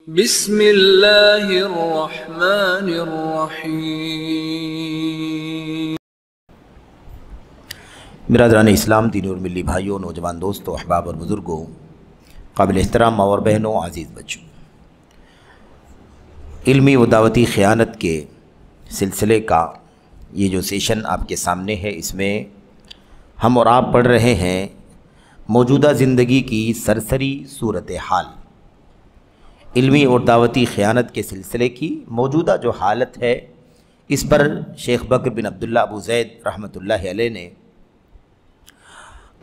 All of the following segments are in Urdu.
بسم اللہ الرحمن الرحیم۔ برادران اسلام، دینی اور ملی بھائیوں، نوجوان دوستوں، احباب اور بزرگوں، قابل احترام ماں اور بہنوں، عزیز بچوں، علمی و دعوتی خیانت کے سلسلے کا یہ جو سیشن آپ کے سامنے ہے، اس میں ہم اور آپ پڑھ رہے ہیں موجودہ زندگی کی سرسری صورتحال، علمی اور دعوتی خیانت کے سلسلے کی موجودہ جو حالت ہے، اس پر شیخ بکر بن عبداللہ ابو زید رحمۃ اللہ علیہ نے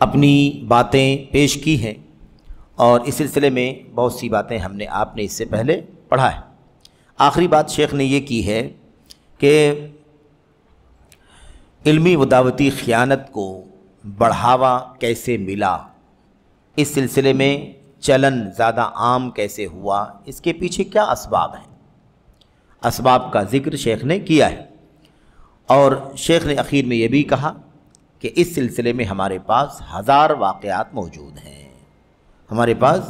اپنی باتیں پیش کی ہیں، اور اس سلسلے میں بہت سی باتیں ہم نے آپ نے اس سے پہلے پڑھا ہے۔ آخری بات شیخ نے یہ کی ہے کہ علمی و دعوتی خیانت کو بڑھاوا کیسے ملا، اس سلسلے میں چلن زیادہ عام کیسے ہوا، اس کے پیچھے کیا اسباب ہیں، اسباب کا ذکر شیخ نے کیا ہے۔ اور شیخ نے اخیر میں یہ بھی کہا کہ اس سلسلے میں ہمارے پاس 1000 واقعات موجود ہیں، ہمارے پاس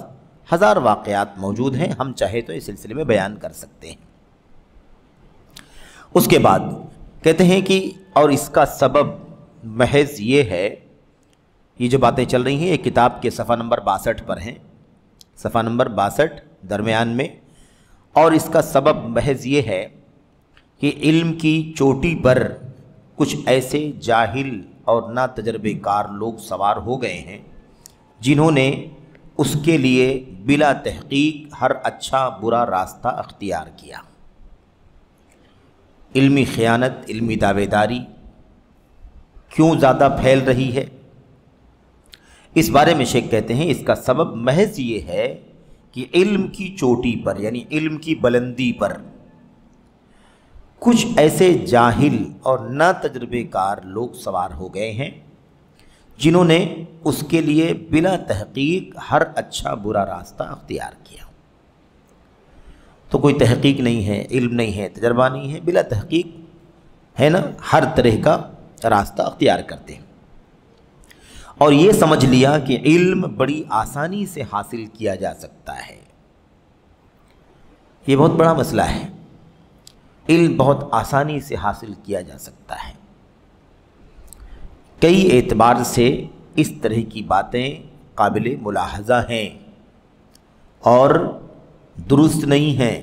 1000 واقعات موجود ہیں، ہم چاہے تو اس سلسلے میں بیان کر سکتے ہیں۔ اس کے بعد کہتے ہیں کہ اور اس کا سبب محض یہ ہے، یہ جو باتیں چل رہی ہیں یہ کتاب کے صفحہ نمبر 62 پر ہیں، صفحہ نمبر 62 درمیان میں، اور اس کا سبب محض یہ ہے کہ علم کی چوٹی پر کچھ ایسے جاہل اور نا تجربے کار لوگ سوار ہو گئے ہیں جنہوں نے اس کے لیے بلا تحقیق ہر اچھا برا راستہ اختیار کیا۔ علمی خیانت، علمی دعوے داری کیوں زیادہ پھیل رہی ہے، اس بارے میں شیخ کہتے ہیں اس کا سبب محض یہ ہے کہ علم کی چوٹی پر یعنی علم کی بلندی پر کچھ ایسے جاہل اور نا تجربے کار لوگ سوار ہو گئے ہیں جنہوں نے اس کے لیے بلا تحقیق ہر اچھا برا راستہ اختیار کیا۔ تو کوئی تحقیق نہیں ہے، علم نہیں ہے، تجربہ نہیں ہے، بلا تحقیق ہے نا، ہر طرح کا راستہ اختیار کرتے ہیں، اور یہ سمجھ لیا کہ علم بڑی آسانی سے حاصل کیا جا سکتا ہے۔ یہ بہت بڑا مسئلہ ہے، علم بہت آسانی سے حاصل کیا جا سکتا ہے۔ کئی اعتبار سے اس طرح کی باتیں قابل ملاحظہ ہیں اور درست نہیں ہیں۔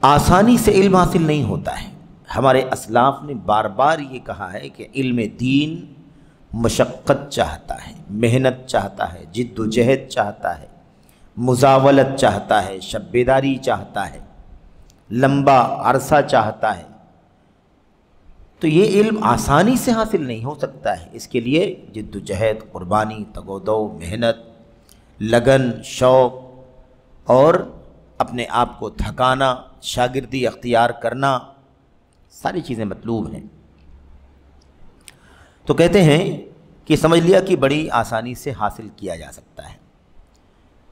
آسانی سے علم حاصل نہیں ہوتا ہے۔ ہمارے اسلاف نے بار بار یہ کہا ہے کہ علم دین مشقت چاہتا ہے، محنت چاہتا ہے، جد و جہد چاہتا ہے، مزاولت چاہتا ہے، شب بیداری چاہتا ہے، لمبا عرصہ چاہتا ہے۔ تو یہ علم آسانی سے حاصل نہیں ہو سکتا ہے، اس کے لیے جد و جہد، قربانی، تگودو، محنت، لگن، شوق اور اپنے آپ کو تھکانا، شاگردی اختیار کرنا، ساری چیزیں مطلوب ہیں۔ تو کہتے ہیں کہ سمجھ لیا کہ بڑی آسانی سے حاصل کیا جا سکتا ہے،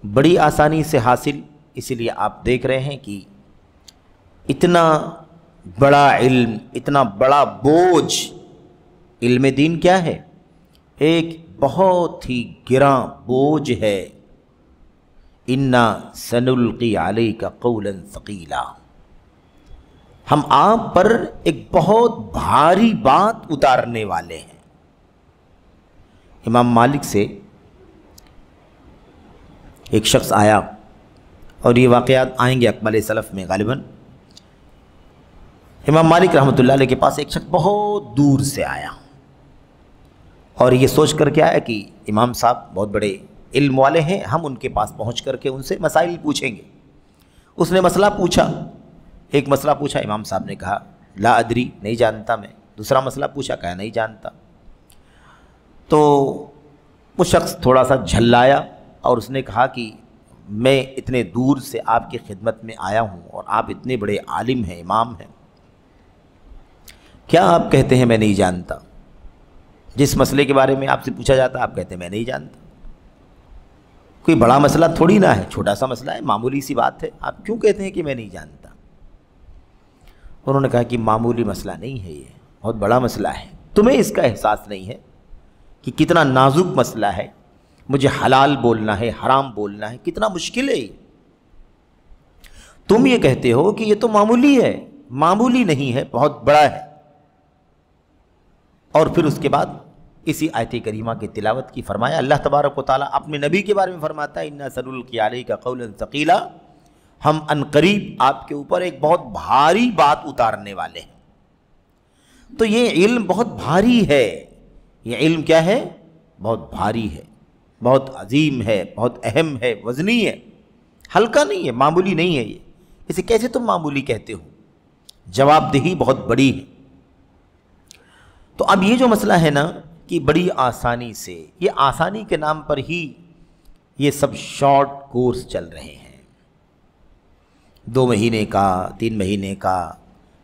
بڑی آسانی سے حاصل، اسی لیے آپ دیکھ رہے ہیں کہ اتنا بڑا علم، اتنا بڑا بوجھ، علم دین کیا ہے؟ ایک بہت ہی گراں بوجھ ہے۔ اِنَّا سَنُلْقِي عَلَيْكَ قَوْلًا ثَقِيلًا، ہم آپ پر ایک بہت بھاری بات اتارنے والے ہیں۔ امام مالک سے ایک شخص آیا، اور یہ واقعات آئیں گے اقبال سلف میں غالباً۔ امام مالک رحمۃ اللہ علیہ کے پاس ایک شخص بہت دور سے آیا، اور یہ سوچ کر کے آیا کہ امام صاحب بہت بڑے علم والے ہیں، ہم ان کے پاس پہنچ کر کے ان سے مسائل پوچھیں گے۔ اس نے مسئلہ پوچھا، ایک مسئلہ پوچھا، امام صاحب نے کہا لا ادری، نہیں جانتا میں۔ دوسرا مسئلہ پوچھا، کہا نہیں جانتا۔ تو وہ شخص تھوڑا سا جھلایا اور اس نے کہا کہ میں اتنے دور سے آپ کی خدمت میں آیا ہوں، اور آپ اتنے بڑے عالم ہیں، امام ہیں، کیا آپ کہتے ہیں میں نہیں جانتا؟ جس مسئلے کے بارے میں آپ سے پوچھا جاتا آپ کہتے ہیں میں نہیں جانتا۔ کوئی بڑا مسئلہ تھوڑی نہ ہے، چھوٹا سا مسئلہ ہے، معمولی سی بات ہے، آپ کیوں کہتے ہیں کہ میں نہیں جانتا؟ انہوں نے کہا کہ معمولی مسئلہ نہیں ہے، یہ بہت بڑا مسئلہ ہے، تمہیں اس کا احساس نہیں ہے کہ کتنا نازک مسئلہ ہے، مجھے حلال بولنا ہے، حرام بولنا ہے، کتنا مشکل ہے یہ۔ تم یہ کہتے ہو کہ یہ تو معمولی ہے، معمولی نہیں ہے، بہت بڑا ہے۔ اور پھر اس کے بعد اسی آیت کریمہ کی تلاوت کی، فرمایا اللہ تبارک و تعالیٰ اپنے نبی کے بارے میں فرماتا ہے اِنَّا سَنُلْقِي عَلَيْكَ قَوْلًا ثَقِيلًا، ہم عنقریب آپ کے اوپر ایک بہت بھاری بات اتارنے والے ہیں۔ تو یہ علم بہت بھاری ہے، یہ علم کیا ہے؟ بہت بھاری ہے، بہت عظیم ہے، بہت اہم ہے، وزنی ہے، ہلکا نہیں ہے، معمولی نہیں ہے یہ۔ اسے کیسے تم معمولی کہتے ہو؟ جواب دہی بہت بڑی ہے۔ تو اب یہ جو مسئلہ ہے نا کہ بڑی آسانی سے، یہ آسانی کے نام پر ہی یہ سب شارٹ کورس چل رہے ہیں، 2 مہینے کا، 3 مہینے کا،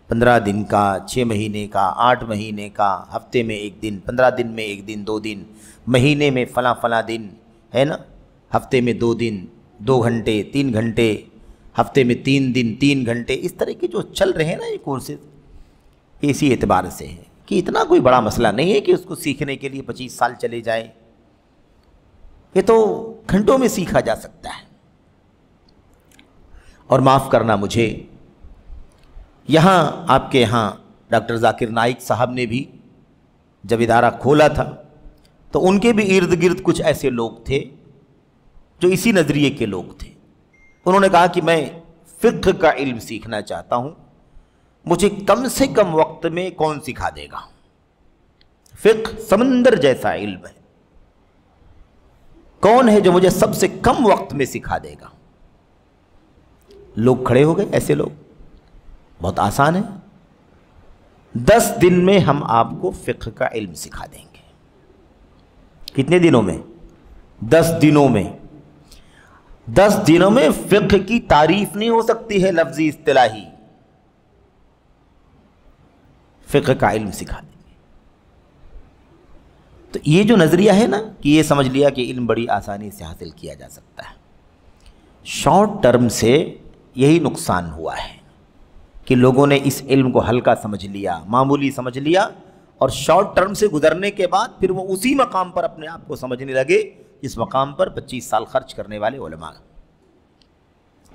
15 دن کا، 6 مہینے کا، 8 مہینے کا، ہفتے میں 1 دن، 15 دن میں 1 دن، 2 دن، مہینے میں فلاں دن ہے نا، ہفتے میں 2 دن، 2 گھنٹے، 3 گھنٹے، ہفتے میں 3 دن، 3 گھنٹے، اس طرح کے جو چل رہے ہیں نا یہ کورسز، اسی اعتبار سے ہے کہ اتنا کوئی بڑا مسئلہ نہیں ہے کہ اس کو سیکھنے کے لیے 25 سال چلے جائیں، یہ تو گھنٹوں میں سیکھا جا سکتا ہے۔ اور معاف کرنا مجھے، یہاں آپ کے یہاں ڈاکٹر ذاکر نائک صاحب نے بھی جب ادارہ کھولا تھا تو ان کے بھی ارد گرد کچھ ایسے لوگ تھے جو اسی نظریے کے لوگ تھے۔ انہوں نے کہا کہ میں فقہ کا علم سیکھنا چاہتا ہوں، مجھے کم سے کم وقت میں کون سکھا دے گا؟ فقہ سمندر جیسا علم ہے، کون ہے جو مجھے سب سے کم وقت میں سکھا دے گا؟ لوگ کھڑے ہو گئے، ایسے لوگ، بہت آسان ہے، 10 دن میں ہم آپ کو فقہ کا علم سکھا دیں گے۔ کتنے دنوں میں؟ 10 دنوں میں۔ 10 دنوں میں فقہ کی تعریف نہیں ہو سکتی ہے لفظی اصطلاحی، فقہ کا علم سکھا دیں گے۔ تو یہ جو نظریہ ہے نا کہ یہ سمجھ لیا کہ علم بڑی آسانی سے حاصل کیا جا سکتا ہے، شارٹ ٹرم سے یہی نقصان ہوا ہے کہ لوگوں نے اس علم کو ہلکا سمجھ لیا، معمولی سمجھ لیا، اور شارٹ ٹرم سے گزرنے کے بعد پھر وہ اسی مقام پر اپنے آپ کو سمجھنے لگے جس مقام پر 25 سال خرچ کرنے والے علماء،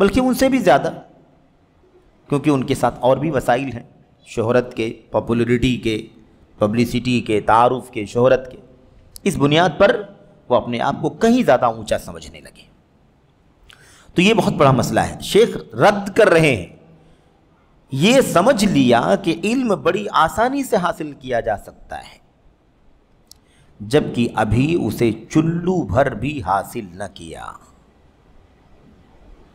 بلکہ ان سے بھی زیادہ، کیونکہ ان کے ساتھ اور بھی وسائل ہیں، شہرت کے، پاپولرٹی کے، پبلسٹی کے، تعارف کے، شہرت کے، اس بنیاد پر وہ اپنے آپ کو کہیں زیادہ اونچا سمجھنے لگے۔ تو یہ بہت بڑا مسئلہ ہے، شیخ رد کر رہے ہیں۔ یہ سمجھ لیا کہ علم بڑی آسانی سے حاصل کیا جا سکتا ہے، جبکہ ابھی اسے چلو بھر بھی حاصل نہ کیا،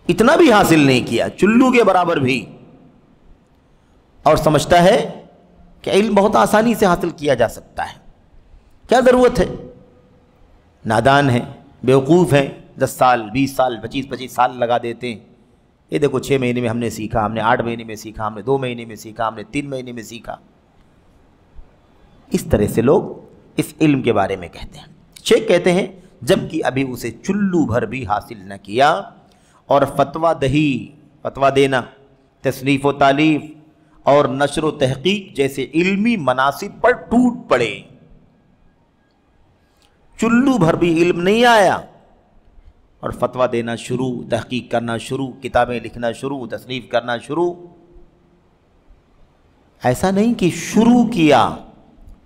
اتنا بھی حاصل نہیں کیا، چلو کے برابر بھی، اور سمجھتا ہے کہ علم بہت آسانی سے حاصل کیا جا سکتا ہے۔ کیا ضرورت ہے؟ نادان ہے، بیوقوف ہیں، 10 سال، 20 سال، 25 سال لگا دیتے ہیں۔ یہ دیکھو 6 مہینے میں ہم نے سیکھا، ہم نے 8 مہینے میں سیکھا، ہم نے 2 مہینے میں سیکھا، ہم نے 3 مہینے میں سیکھا۔ اس طرح سے لوگ اس علم کے بارے میں کہتے ہیں۔ شیخ کہتے ہیں جبکہ ابھی اسے چلو بھر بھی حاصل نہ کیا، اور فتویٰ دہی، فتویٰ دینا، تصنیف و تالیف اور نشر و تحقیق جیسے علمی مناصب پر ٹوٹ پڑے، چلو بھر بھی علم نہیں آیا، اور فتویٰ دینا شروع، تحقیق کرنا شروع، کتابیں لکھنا شروع، تصنیف کرنا شروع۔ ایسا نہیں کہ شروع کیا،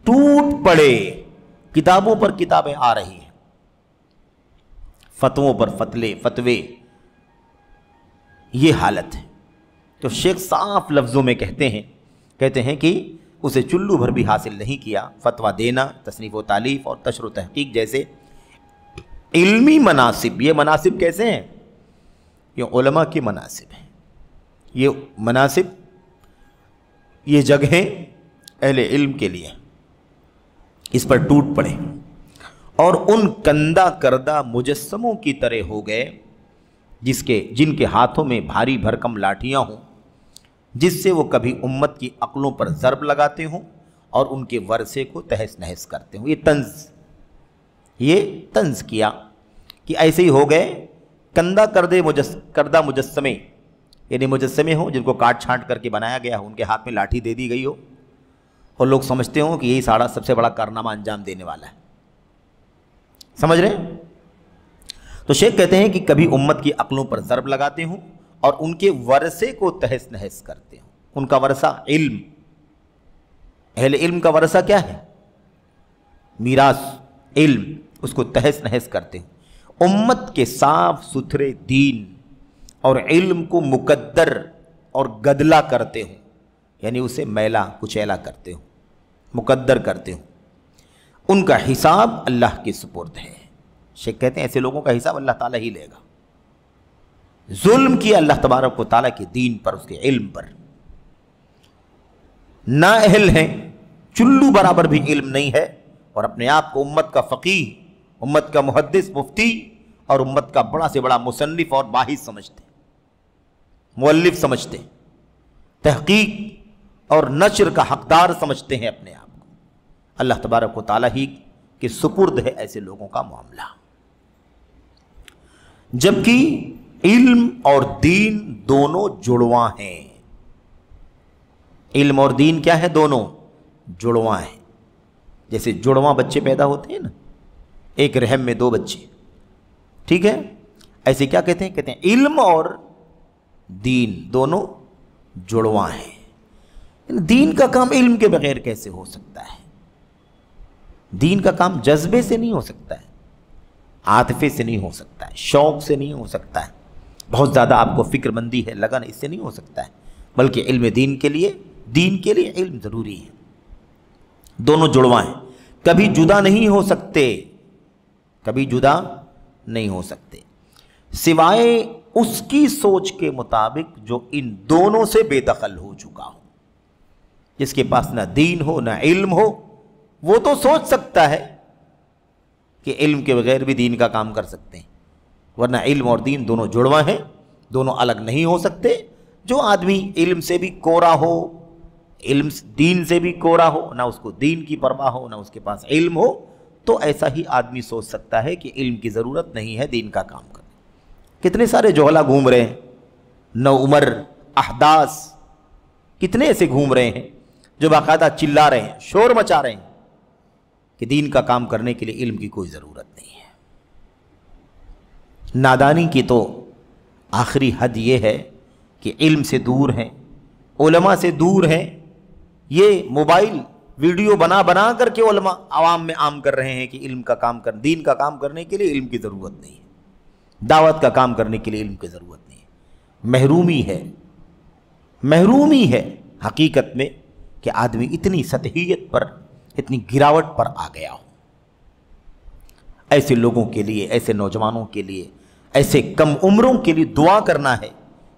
ٹوٹ پڑے، کتابوں پر کتابیں آ رہی ہیں، فتووں پر فتوے، یہ حالت ہے۔ تو شیخ صاف لفظوں میں کہتے ہیں کہ اسے چلو بھر بھی حاصل نہیں کیا، فتویٰ دینا، تصنیف و تالیف اور نشر و تحقیق جیسے علمی مناصب۔ یہ مناصب کیسے ہیں؟ یہ علماء کی مناصب ہیں، یہ مناصب، یہ جگہیں اہل علم کے لیے، اس پر ٹوٹ پڑے اور ان کندہ کردہ مجسموں کی طرح ہو گئے جن کے ہاتھوں میں بھاری بھرکم لاٹھیاں ہوں، جس سے وہ کبھی امت کی عقلوں پر ضرب لگاتے ہوں اور ان کے ورثے کو تہس نہس کرتے ہوں۔ یہ طنز کیا کہ ایسے ہی ہو گئے کندہ کردہ مجسمے، یعنی مجسمے ہوں جن کو کاٹ چھانٹ کر کے بنایا گیا ہو، ان کے ہاتھ میں لاٹھی دے دی گئی ہو، اور لوگ سمجھتے ہوں کہ یہی سب سے بڑا کارنامہ انجام دینے والا ہے۔ سمجھ رہے ہیں؟ تو شیخ کہتے ہیں کہ کبھی امت کی عقلوں پر ضرب لگاتے ہوں اور ان کے ورثے کو تہس نہس کرتے ہوں. ان کا ورثہ علم، اہل علم کا ورثہ کیا ہے؟ میراث علم، اس کو تہس نہس کرتے ہوں. امت کے صاف ستھرے دین اور علم کو مقدر اور گدلا کرتے ہوں، یعنی اسے میلا کچیلا کرتے ہوں، مقدر کرتے ہوں. ان کا حساب اللہ کے سپرد ہے. شیخ کہتے ہیں ایسے لوگوں کا حساب اللہ تعالیٰ ہی لے گا. ظلم کیا اللہ تبارک و تعالیٰ کے دین پر، اس کے علم پر. نااہل ہیں، چلو برابر بھی علم نہیں ہے، اور اپنے آپ کو امت کا فقیہ، امت کا محدث، مفتی اور امت کا بڑا سے بڑا مصنف اور باحث سمجھتے، مؤلف سمجھتے، تحقیق اور نشر کا حقدار سمجھتے ہیں اپنے آپ کو. اللہ تبارک و تعالیٰ ہی کے سپرد ہے ایسے لوگوں کا معاملہ. جبکہ علم اور دین دونوں جڑواں ہیں. علم اور دین کیا ہے؟ دونوں جڑواں ہیں. جیسے جڑواں بچے پیدا ہوتے ہیں نا، ایک رحم میں دو بچے، ٹھیک ہے؟ ایسے کیا کہتے ہیں؟ کہتے ہیں علم اور دین دونوں جڑواں ہیں. دین کا کام علم کے بغیر کیسے ہو سکتا ہے؟ دین کا کام جذبے سے نہیں ہو سکتا ہے، عاطفے سے نہیں ہو سکتا ہے، شوق سے نہیں ہو سکتا ہے، بہت زیادہ آپ کو فکر مندی ہے، لگن، اس سے نہیں ہو سکتا ہے. بلکہ علم دین کے لیے علم ضروری ہے. دونوں جڑواں ہیں، کبھی جدا نہیں ہو سکتے، کبھی جدا نہیں ہو سکتے، سوائے اس کی سوچ کے مطابق جو ان دونوں سے بے دخل ہو چکا ہو. جس کے پاس نہ دین ہو نہ علم ہو، وہ تو سوچ سکتا ہے کہ علم کے بغیر بھی دین کا کام کر سکتے ہیں، ورنہ علم اور دین دونوں جڑواں ہیں، دونوں الگ نہیں ہو سکتے. جو آدمی علم سے بھی کورا ہو، علم دین سے بھی کورا ہو، نہ اس کو دین کی پرواہ ہو نہ اس کے پاس علم ہو، تو ایسا ہی آدمی سوچ سکتا ہے کہ علم کی ضرورت نہیں ہے دین کا کام کرنے. کتنے سارے جوہلا گھوم رہے ہیں، نو عمر، احداث، کتنے ایسے گھوم رہے ہیں جو باقاعدہ چلا رہے ہیں، شور مچا رہے ہیں کہ دین کا کام کرنے کے لیے علم کی کوئی ضرورت نہیں ہے. نادانی کی تو آخری حد یہ ہے کہ علم سے دور ہیں، علماء سے دور ہیں. یہ موبائل ویڈیو بنا بنا کر کے علماء عوام میں عام کر رہے ہیں کہ علم کا کام دین کا کام کرنے کے لیے علم کی ضرورت نہیں ہے، دعوت کا کام کرنے کے لیے علم کی ضرورت نہیں ہے. محرومی ہے حقیقت میں کہ آدمی اتنی سطحیت پر، اتنی گراوٹ پر آ گیا ہو. ایسے لوگوں کے لیے، ایسے نوجوانوں کے لیے، ایسے کم عمروں کے لیے دعا کرنا ہے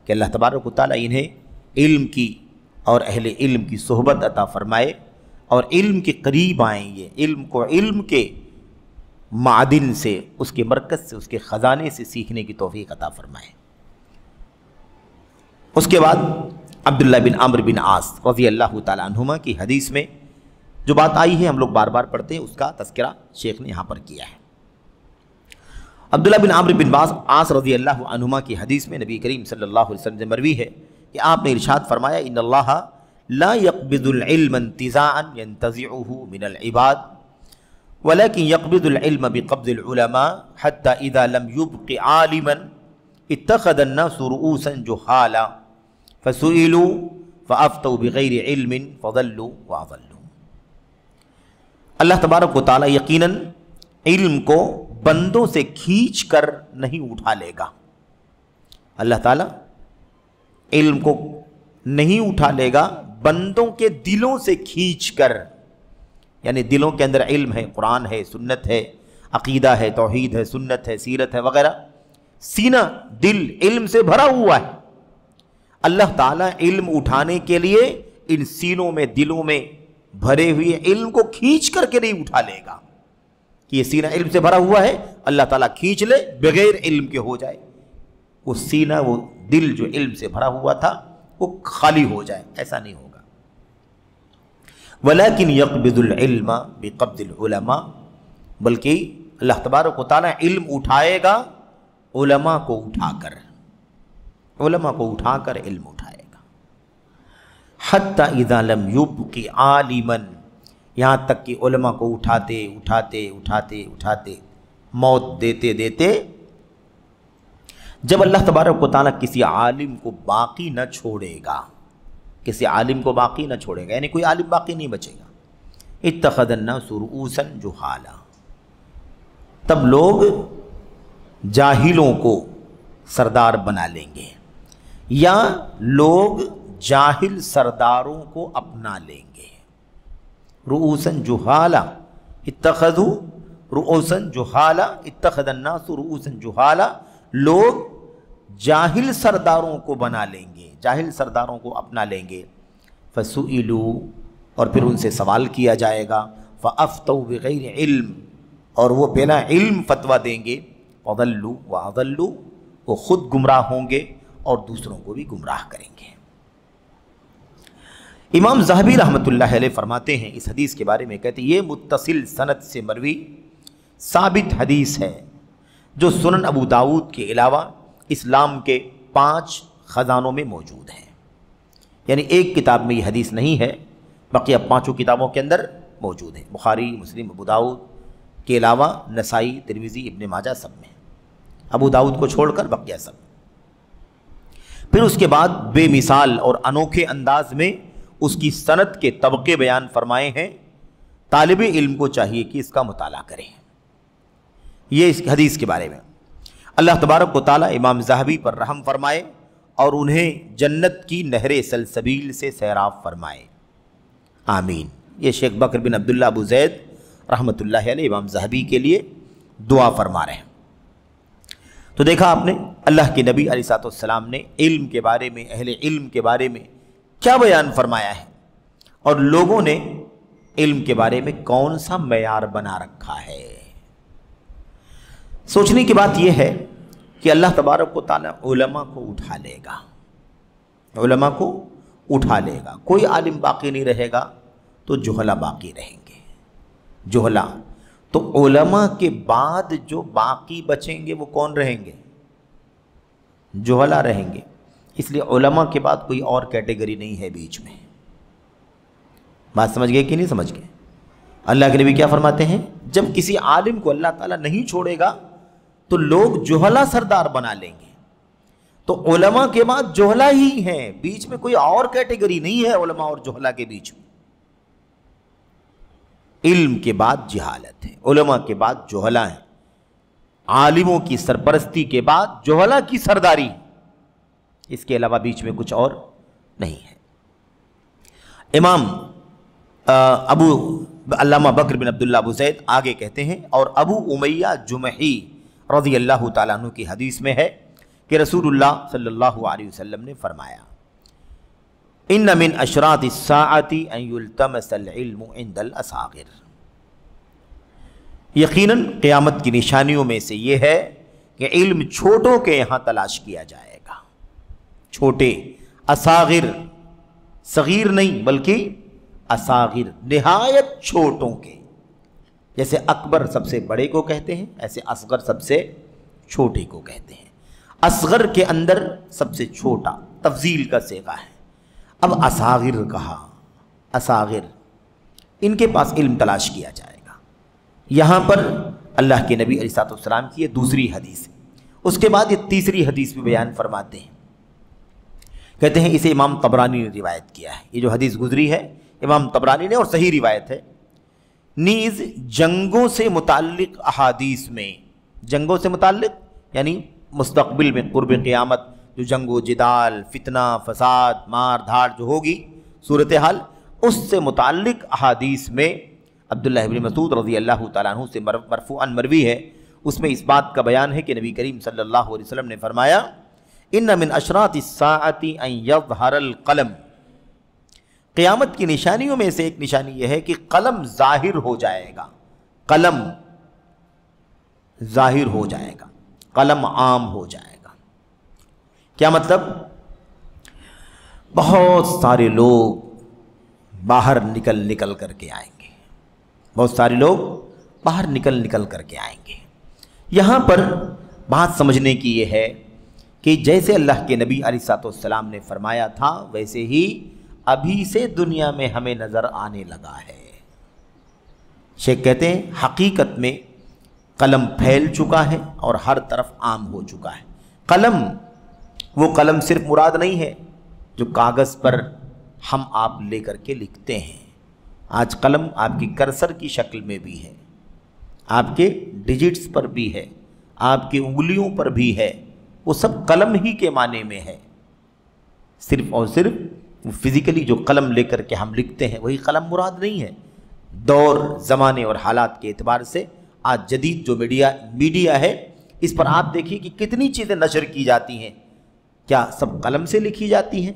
کہ اللہ تبارک و تعالیٰ انہیں علم کی اور اہل علم کی صحبت عطا فرمائے اور علم کے قریب آئیں. یہ علم کو علم کے معدن سے، اس کے مرکز سے، اس کے خزانے سے سیکھنے کی توفیق عطا فرمائے. اس کے بعد عبداللہ بن عمرو بن عاص رضی اللہ تعالیٰ عنہما کی حدیث میں جو بات آئی ہے، ہم لوگ بار بار پڑھتے ہیں، اس کا تذکرہ شیخ نے یہاں پر کیا ہے. عبداللہ بن عمرو بن عاص رضی اللہ عنہما کی حدیث میں نبی کریم صلی اللہ علیہ وسلم سے مروی ہے کہ آپ نے ارشاد فرمایا، ان اللہ لا يقبض العلم انتزاعا ينتزعه من العباد ولكن يقبض العلم بقبض العلماء حتى اذا لم يبق عالما اتخذ الناس رؤوسا جهالا فسئلوا فافتوا بغیر علم فضلوا واضلوا. اللہ تبارک و تعالی یقیناً علم کو بندوں سے کھینچ کر نہیں اٹھا لے گا. اللہ تعالیٰ علم کو نہیں اٹھا لے گا، بندوں کے دلوں سے کھینچ کر، یعنی دلوں کے اندر علم ہے، قرآن ہے، سنت ہے، عقیدہ ہے، توحید ہے، سنت ہے، سیرت ہے وغیرہ، سینہ دل علم سے بھرا ہوا ہے. اللہ تعالیٰ علم اٹھانے کے لیے ان سینوں میں، دلوں میں بھرے ہوئے علم کو کھینچ کر کے نہیں اٹھا لے گا کہ یہ سینہ علم سے بھرا ہوا ہے، اللہ تعالیٰ کھینچ لے بغیر علم کے ہو جائے، وہ سینہ، وہ دل جو علم سے بھرا ہوا تھا وہ خالی ہو جائے. ایسا نہیں ہوگا. ولیکن یقبض العلم بقبض العلماء، بلکہ اللہ تبارک و تعالیٰ علم اٹھائے گا علماء کو اٹھا کر، علماء کو اٹھا کر علم اٹھائے گا. حتی اذا لم یبق عالما، یہاں تک کہ علماء کو اٹھاتے اٹھاتے اٹھاتے اٹھاتے موت دیتے دیتے جب اللہ تبارک و تعالیٰ کسی عالم کو باقی نہ چھوڑے گا، کسی عالم کو باقی نہ چھوڑے گا، یعنی کوئی عالم باقی نہیں بچے گا، اتخذ الناس رؤوسا جہالا، تب لوگ جاہلوں کو سردار بنا لیں گے، یا لوگ جاہل سرداروں کو اپنا لیں گے۔ رؤوسا جہالا، اتخذوا رؤوسا جہالا، اتخذ الناس رؤوسا جہالا، لوگ جاہل سرداروں کو بنا لیں گے، جاہل سرداروں کو اپنا لیں گے۔ فسئلوا، اور پھر ان سے سوال کیا جائے گا، فافتوا بغیر علم، اور وہ بلا علم فتویٰ دیں گے، وضلوا واضلوا، وہ خود گمراہ ہوں گے اور دوسروں کو بھی گمراہ کریں گے۔ امام ذہبی رحمۃ اللہ علیہ فرماتے ہیں اس حدیث کے بارے میں، کہتے ہیں یہ متصل سند سے مروی ثابت حدیث ہے جو سنن ابو داؤد کے علاوہ اسلام کے 5 خزانوں میں موجود ہے، یعنی ایک کتاب میں یہ حدیث نہیں ہے، بقیہ 5 کتابوں کے اندر موجود ہے، بخاری، مسلم، ابو داؤد کے علاوہ نسائی، ترمذی، ابن ماجہ، سب میں، ابو داؤد کو چھوڑ کر بقیہ سب۔ پھر اس کے بعد بے مثال اور انوکھے انداز میں اس کی سند کے طبقے بیان فرمائے ہیں، طالب علم کو چاہیے کہ اس کا مطالعہ کریں۔ یہ اس حدیث کے بارے میں اللہ تبارک و تعالیٰ امام ذہبی پر رحم فرمائے اور انہیں جنت کی نہر سلسبیل سے سیراب فرمائے، آمین۔ یہ شیخ بکر بن عبداللہ ابو زید رحمۃ اللہ علیہ امام ذہبی کے لیے دعا فرما رہے ہیں۔ تو دیکھا آپ نے اللہ کے نبی علیہ السلام نے علم کے بارے میں، اہل علم کے بارے میں کیا بیان فرمایا ہے، اور لوگوں نے علم کے بارے میں کون سا معیار بنا رکھا ہے۔ سوچنے کی بات یہ ہے کہ اللہ تبارک و تعالیٰ علماء کو اٹھا لے گا، علماء کو اٹھا لے گا، کوئی عالم باقی نہیں رہے گا، تو جہلا باقی رہیں گے، جہلا۔ تو علماء کے بعد جو باقی بچیں گے وہ کون رہیں گے؟ جہلا رہیں گے۔ اس لیے علماء کے بعد کوئی اور کیٹیگری نہیں ہے بیچ میں۔ بات سمجھ گئے کہ نہیں سمجھ گئے؟ اللہ کے نبی کیا فرماتے ہیں؟ جب کسی عالم کو اللہ تعالیٰ نہیں چھوڑے گا تو لوگ جہلا سردار بنا لیں گے، تو علماء کے بعد جہلا ہی ہیں، بیچ میں کوئی اور کیٹیگری نہیں ہے علماء اور جہلا کے بیچ میں۔ علم کے بعد جہالت ہے، علماء کے بعد جہلا ہے، عالموں کی سرپرستی کے بعد جہلا کی سرداری، اس کے علاوہ بیچ میں کچھ اور نہیں ہے۔ امام ابو علامہ بکر بن عبداللہ ابو زید آگے کہتے ہیں، اور ابو امیہ جمحی رضی اللہ تعالیٰ عنہ کی حدیث میں ہے کہ رسول اللہ صلی اللہ علیہ وسلم نے فرمایا، ان من اشراط الساعۃ ان یلتمس العلم عند الاصاغر، یقیناً قیامت کی نشانیوں میں سے یہ ہے کہ علم چھوٹوں کے یہاں تلاش کیا جائے گا، چھوٹے، اصاغر، صغیر نہیں بلکہ اصاغر، نہایت چھوٹوں کے، جیسے اکبر سب سے بڑے کو کہتے ہیں، ایسے اصغر سب سے چھوٹے کو کہتے ہیں۔ اصغر کے اندر سب سے چھوٹا تفضیل کا صیغہ ہے۔ اب اصاغر کہا، اصاغر، ان کے پاس علم تلاش کیا جائے گا۔ یہاں پر اللہ کے نبی علیہ السلام کی یہ دوسری حدیث ہے۔ اس کے بعد یہ تیسری حدیث بھی بیان فرماتے ہیں، کہتے ہیں اسے امام طبرانی نے روایت کیا ہے۔ یہ جو حدیث گزری ہے امام طبرانی نے، اور صحیح روایت ہے۔ نیز جنگوں سے متعلق احادیث میں، جنگوں سے متعلق یعنی مستقبل میں قرب قیامت جو جنگ و جدال، فتنہ، فساد، مار دھاڑ جو ہوگی صورتحال، اس سے متعلق احادیث میں عبداللہ ابن مسعود رضی اللہ تعالیٰ عنہ سے مرفوعاً مروی ہے، اس میں اس بات کا بیان ہے کہ نبی کریم صلی اللہ علیہ وسلم نے فرمایا، ان من اشراط الساعۃ ان یظہر القلم، قیامت کی نشانیوں میں سے ایک نشانی یہ ہے کہ قلم ظاہر ہو جائے گا، قلم ظاہر ہو جائے گا، قلم عام ہو جائے گا۔ کیا مطلب؟ بہت سارے لوگ باہر نکل کر کے آئیں گے، بہت سارے لوگ باہر نکل کر کے آئیں گے۔ یہاں پر بات سمجھنے کی یہ ہے کہ جیسے اللہ کے نبی علیہ السلام نے فرمایا تھا ویسے ہی ابھی سے دنیا میں ہمیں نظر آنے لگا ہے۔ شیخ کہتے ہیں حقیقت میں قلم پھیل چکا ہے اور ہر طرف عام ہو چکا ہے۔ قلم، وہ قلم صرف مراد نہیں ہے جو کاغذ پر ہم آپ لے کر کے لکھتے ہیں. آج قلم آپ کی کرسر کی شکل میں بھی ہے، آپ کے ڈیجٹس پر بھی ہے، آپ کی انگلیوں پر بھی ہے. وہ سب قلم ہی کے معنی میں ہے. صرف اور صرف وہ فزیکلی جو قلم لے کر کے ہم لکھتے ہیں وہی قلم مراد نہیں ہے. دور زمانے اور حالات کے اعتبار سے آج جدید جو میڈیا ہے اس پر آپ دیکھیے کہ کتنی چیزیں نشر کی جاتی ہیں. کیا سب قلم سے لکھی جاتی ہیں؟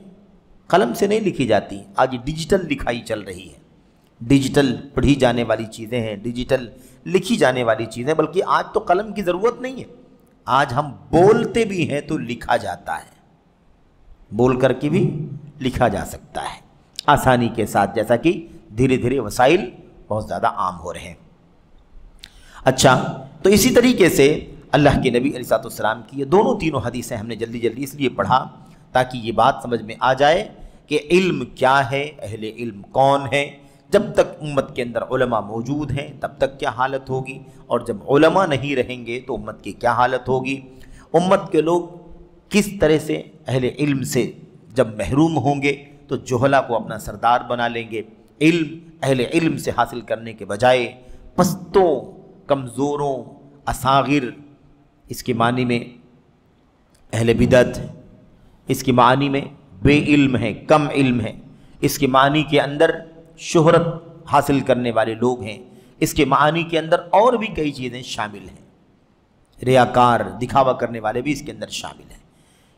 قلم سے نہیں لکھی جاتی. آج ڈیجیٹل لکھائی چل رہی ہے، ڈیجیٹل پڑھی جانے والی چیزیں ہیں، ڈیجیٹل لکھی جانے والی چیزیں. بلکہ آج تو قلم کی ضرورت نہیں ہے، آج ہم بولتے بھی ہیں تو لکھا جاتا ہے، بول کر کے بھی لکھا جا سکتا ہے آسانی کے ساتھ، جیسا کہ دھیرے دھیرے وسائل بہت زیادہ عام ہو رہے ہیں. اچھا، تو اسی طریقے سے اللہ کے نبی علیہ السلام کی یہ دونوں تینوں حدیثیں ہم نے جلدی جلدی اس لیے پڑھا تاکہ یہ بات سمجھ میں آ جائے کہ علم کیا ہے، اہل علم کون ہے. جب تک امت کے اندر علماء موجود ہیں تب تک کیا حالت ہوگی، اور جب علماء نہیں رہیں گے تو امت کی کیا حالت ہوگی. امت کے لوگ کس طرح سے اہل علم سے جب محروم ہوں گے تو جہلا کو اپنا سردار بنا لیں گے. علم اہل علم سے حاصل کرنے کے بجائے پستوں، کمزوروں، اصاغر، اس کے معنی میں اہل بدعت، اس کے معنی میں بے علم ہے، کم علم ہے، اس کے معنی کے اندر شہرت حاصل کرنے والے لوگ ہیں، اس کے معنی کے اندر اور بھی کئی چیزیں شامل ہیں، ریاکار، دکھاوا کرنے والے بھی اس کے اندر شامل ہیں.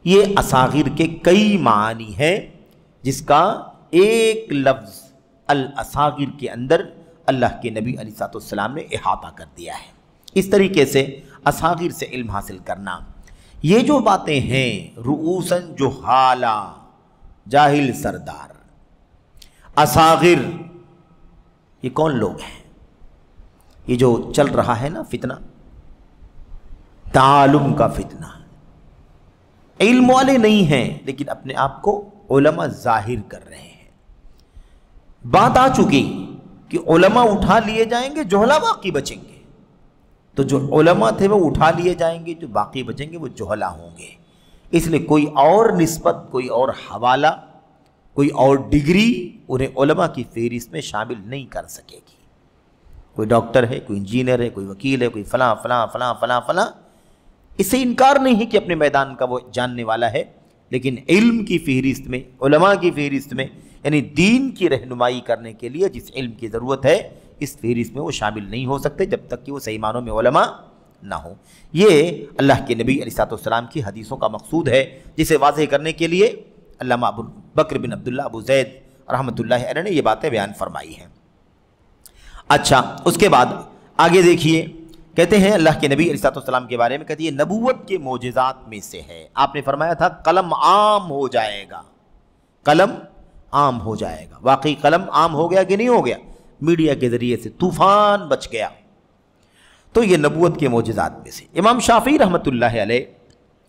یہ اصاغر کے کئی معنی ہیں جس کا ایک لفظ الاصاغر کے اندر اللہ کے نبی علیہ السلام نے احاطہ کر دیا ہے. اس طریقے سے اصاغر سے علم حاصل کرنا، یہ جو باتیں ہیں رؤوساً جہالا، جاہل سردار، اصاغر، یہ کون لوگ ہیں؟ یہ جو چل رہا ہے نا فتنہ، تعالم کا فتنہ، علم والے نہیں ہیں لیکن اپنے آپ کو علماء ظاہر کر رہے ہیں. بات آ چکی کہ علماء اٹھا لیے جائیں گے، جہلا باقی بچیں گے. تو جو علماء تھے وہ اٹھا لیے جائیں گے، جو باقی بچیں گے وہ جہلا ہوں گے. اس لیے کوئی اور نسبت، کوئی اور حوالہ، کوئی اور ڈگری انہیں علماء کی فہرست میں شامل نہیں کر سکے گی. کوئی ڈاکٹر ہے، کوئی انجینئر ہے، کوئی وکیل ہے، کوئی فلاں فلاں فلاں فلاں فلاں، اس سے انکار نہیں ہے کہ اپنے میدان کا وہ جاننے والا ہے، لیکن علم کی فہرست میں، علماء کی فہرست میں، یعنی دین کی رہنمائی کرنے کے لیے جس علم کی ضرورت ہے اس فہرست میں وہ شامل نہیں ہو سکتے جب تک کہ وہ صحیح معنوں میں علماء نہ ہوں. یہ اللہ کے نبی علیہ السلام کی حدیثوں کا مقصود ہے، جسے واضح کرنے کے لیے علامہ ابو بکر بن عبداللہ ابو زید رحمۃ اللہ علیہ نے یہ باتیں بیان فرمائی ہیں. اچھا، اس کے بعد آگے دیکھیے، کہتے ہیں اللہ کے نبی علیہ السلام کے بارے میں، کہتے ہیں یہ نبوت کے معجزات میں سے ہے. آپ نے فرمایا تھا قلم عام ہو جائے گا، قلم عام ہو جائے گا. واقعی قلم عام ہو گیا کہ نہیں ہو گیا؟ میڈیا کے ذریعے سے طوفان بچ گیا. تو یہ نبوت کے معجزات میں سے. امام شافعی رحمۃ اللہ علیہ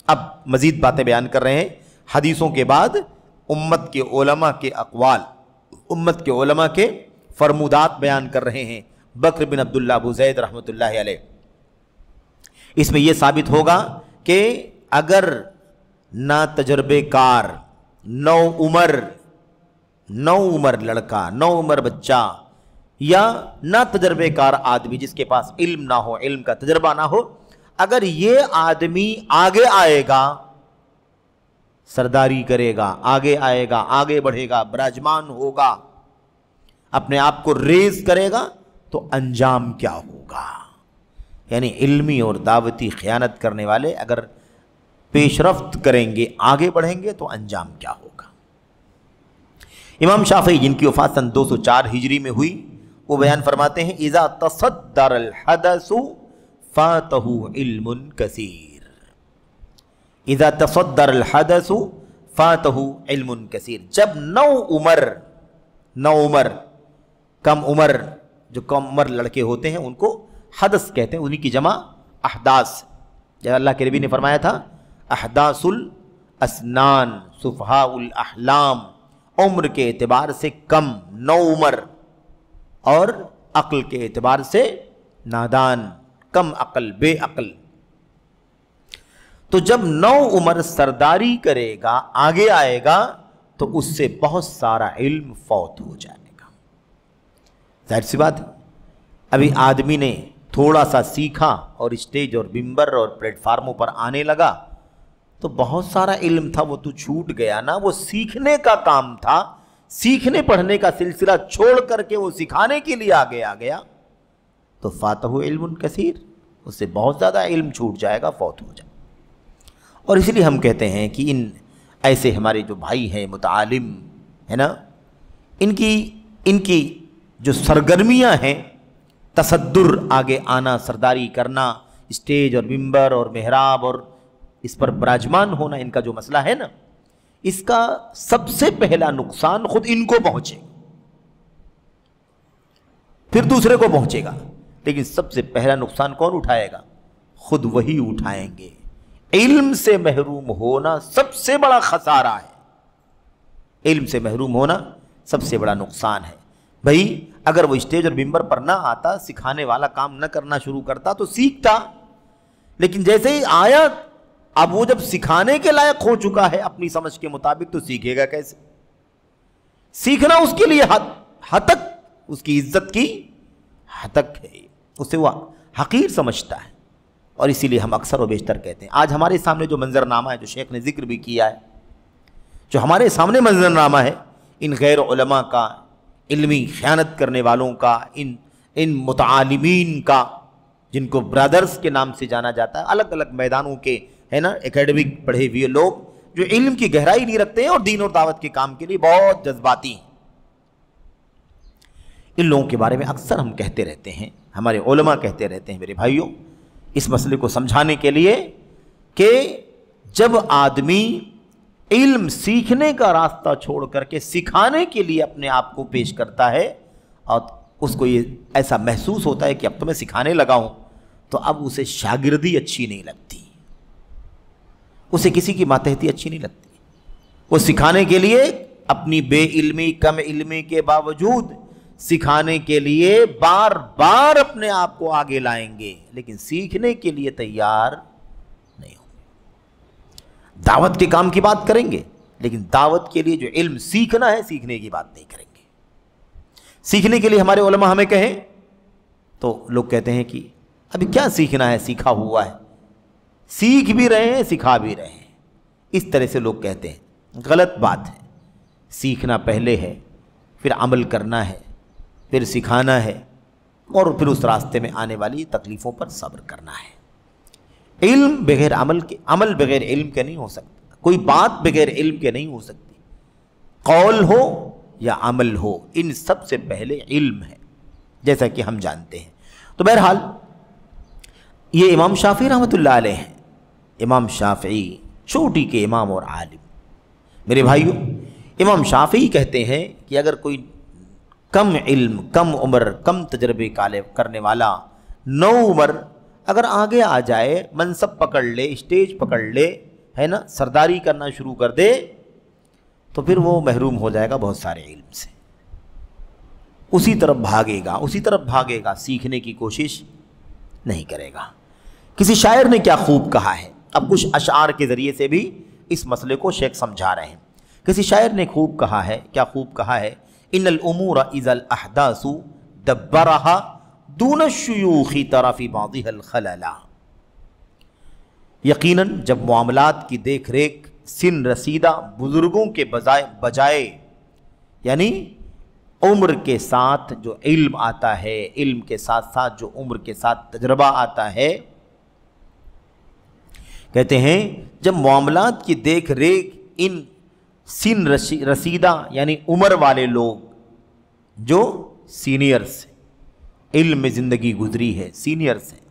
اب مزید باتیں بیان کر رہے ہیں. حدیثوں کے بعد امت کے علماء کے اقوال، امت کے علماء کے فرمودات بیان کر رہے ہیں. بکر بن عبداللہ ابو زید رحمۃ اللہ علیہ، اس میں یہ ثابت ہوگا کہ اگر نا تجربے کار، نو عمر لڑکا، نو عمر بچہ، یا نہ تجربے کار آدمی جس کے پاس علم نہ ہو، علم کا تجربہ نہ ہو، اگر یہ آدمی آگے آئے گا، سرداری کرے گا، آگے آئے گا، آگے بڑھے گا، براجمان ہوگا، اپنے آپ کو ریز کرے گا، تو انجام کیا ہوگا؟ یعنی علمی اور دعوتی خیانت کرنے والے اگر پیش رفت کریں گے، آگے بڑھیں گے، تو انجام کیا ہوگا؟ امام شافعی جن کی وفات سن 204 ہجری میں ہوئی، وہ بیان فرماتے ہیں اذا تصدر الحدث فاتہ علم کثیر. اذا تصدر الحدث فاتہ علم کثیر. جب نو عمر کم عمر، جو کم عمر لڑکے ہوتے ہیں ان کو حدث کہتے ہیں، انہی کی جمع احداث. جب اللہ کے نبی نے فرمایا تھا احداث الاسنان سفہاء الاحلام، عمر کے اعتبار سے کم، نو عمر، اور عقل کے اعتبار سے نادان، کم عقل، بے عقل. تو جب نو عمر سرداری کرے گا، آگے آئے گا، تو اس سے بہت سارا علم فوت ہو جائے گا۔ ظاہر سی بات ہے، ابھی آدمی نے تھوڑا سا سیکھا اور اسٹیج اور ممبر اور پلیٹ فارموں پر آنے لگا تو بہت سارا علم تھا وہ تو چھوٹ گیا نا۔ وہ سیکھنے کا کام تھا، سیکھنے پڑھنے کا سلسلہ چھوڑ کر کے وہ سکھانے کے لیے آگے آ گیا تو فاتہ علم کثیر، اس سے بہت زیادہ علم چھوٹ جائے گا، فوت ہو جائے گا۔ اور اس لیے ہم کہتے ہیں کہ ان ایسے ہمارے جو بھائی ہیں متعالم ہے نا، ان کی جو سرگرمیاں ہیں، تصدر، آگے آنا، سرداری کرنا، اسٹیج اور ممبر اور محراب اور اس پر براجمان ہونا، ان کا جو مسئلہ ہے نا، اس کا سب سے پہلا نقصان خود ان کو پہنچے گا، پھر دوسرے کو پہنچے گا، لیکن سب سے پہلا نقصان کون اٹھائے گا؟ خود وہی اٹھائیں گے۔ علم سے محروم ہونا سب سے بڑا خسارہ ہے، علم سے محروم ہونا سب سے بڑا نقصان ہے۔ بھائی اگر وہ اسٹیج اور ممبر پر نہ آتا، سکھانے والا کام نہ کرنا شروع کرتا تو سیکھتا، لیکن جیسے ہی آیا، اب وہ جب سکھانے کے لائق ہو چکا ہے اپنی سمجھ کے مطابق، تو سیکھے گا کیسے؟ سیکھنا اس کے لیے ہتک، اس کی عزت کی ہتک ہے، اسے وہ حقیر سمجھتا ہے۔ اور اسی لیے ہم اکثر و بیشتر کہتے ہیں، آج ہمارے سامنے جو منظرنامہ ہے، جو شیخ نے ذکر بھی کیا ہے، جو ہمارے سامنے منظرنامہ ہے، ان غیر علماء کا، علمی خیانت کرنے والوں کا، ان متعالمین کا، جن کو برادرز کے نام سے جانا جاتا ہے، الگ الگ میدانوں کے ہے نا، اکیڈمک پڑھے ہوئے لوگ جو علم کی گہرائی نہیں رکھتے ہیں اور دین اور دعوت کے کام کے لیے بہت جذباتی ہیں، ان لوگوں کے بارے میں اکثر ہم کہتے رہتے ہیں، ہمارے علماء کہتے رہتے ہیں میرے بھائیوں، اس مسئلے کو سمجھانے کے لیے کہ جب آدمی علم سیکھنے کا راستہ چھوڑ کر کے سکھانے کے لیے اپنے آپ کو پیش کرتا ہے، اور اس کو یہ ایسا محسوس ہوتا ہے کہ اب تو میں سکھانے لگا ہوں، تو اب اسے شاگردی اچھی نہیں لگتی، اسے کسی کی ماتحتی اچھی نہیں لگتی۔ وہ سکھانے کے لیے اپنی بے علمی، کم علمی کے باوجود سکھانے کے لیے بار بار اپنے آپ کو آگے لائیں گے، لیکن سیکھنے کے لیے تیار نہیں ہوں گے۔ دعوت کے کام کی بات کریں گے، لیکن دعوت کے لیے جو علم سیکھنا ہے، سیکھنے کی بات نہیں کریں گے۔ سیکھنے کے لیے ہمارے علماء ہمیں کہیں تو لوگ کہتے ہیں کہ ابھی کیا سیکھنا ہے، سیکھا ہوا ہے، سیکھ بھی رہے ہیں، سکھا بھی رہے ہیں، اس طرح سے لوگ کہتے ہیں۔ غلط بات ہے، سیکھنا پہلے ہے، پھر عمل کرنا ہے، پھر سکھانا ہے، اور پھر اس راستے میں آنے والی تکلیفوں پر صبر کرنا ہے۔ علم بغیر عمل کے، عمل بغیر علم کے نہیں ہو سکتا، کوئی بات بغیر علم کے نہیں ہو سکتی، قول ہو یا عمل ہو، ان سب سے پہلے علم ہے، جیسا کہ ہم جانتے ہیں۔ تو بہرحال یہ امام شافعی رحمۃ اللہ علیہ ہیں، امام شافعی چوٹی کے امام اور عالم۔ میرے بھائیوں، امام شافعی کہتے ہیں کہ اگر کوئی کم علم، کم عمر، کم تجربے کرنے والا نو عمر اگر آگے آ جائے، منصب پکڑ لے، اسٹیج پکڑ لے، ہے نا، سرداری کرنا شروع کر دے، تو پھر وہ محروم ہو جائے گا بہت سارے علم سے، اسی طرف بھاگے گا، سیکھنے کی کوشش نہیں کرے گا۔ کسی شاعر نے کیا خوب کہا ہے، اب کچھ اشعار کے ذریعے سے بھی اس مسئلے کو شیخ سمجھا رہے ہیں۔ کسی شاعر نے خوب کہا ہے، کیا خوب کہا ہے، ان الامور اذا الاحداث دبرها دون الشیوخ ترى في بعضها الخللا۔ یقیناً جب معاملات کی دیکھ ریکھ سن رسیدہ بزرگوں کے بجائے، یعنی عمر کے ساتھ جو علم آتا ہے، علم کے ساتھ ساتھ جو عمر کے ساتھ تجربہ آتا ہے، کہتے ہیں جب معاملات کی دیکھ ریکھ ان سن رسیدہ یعنی عمر والے لوگ جو سینئرز ہیں، علم میں زندگی گزری ہے، سینئرز ہیں،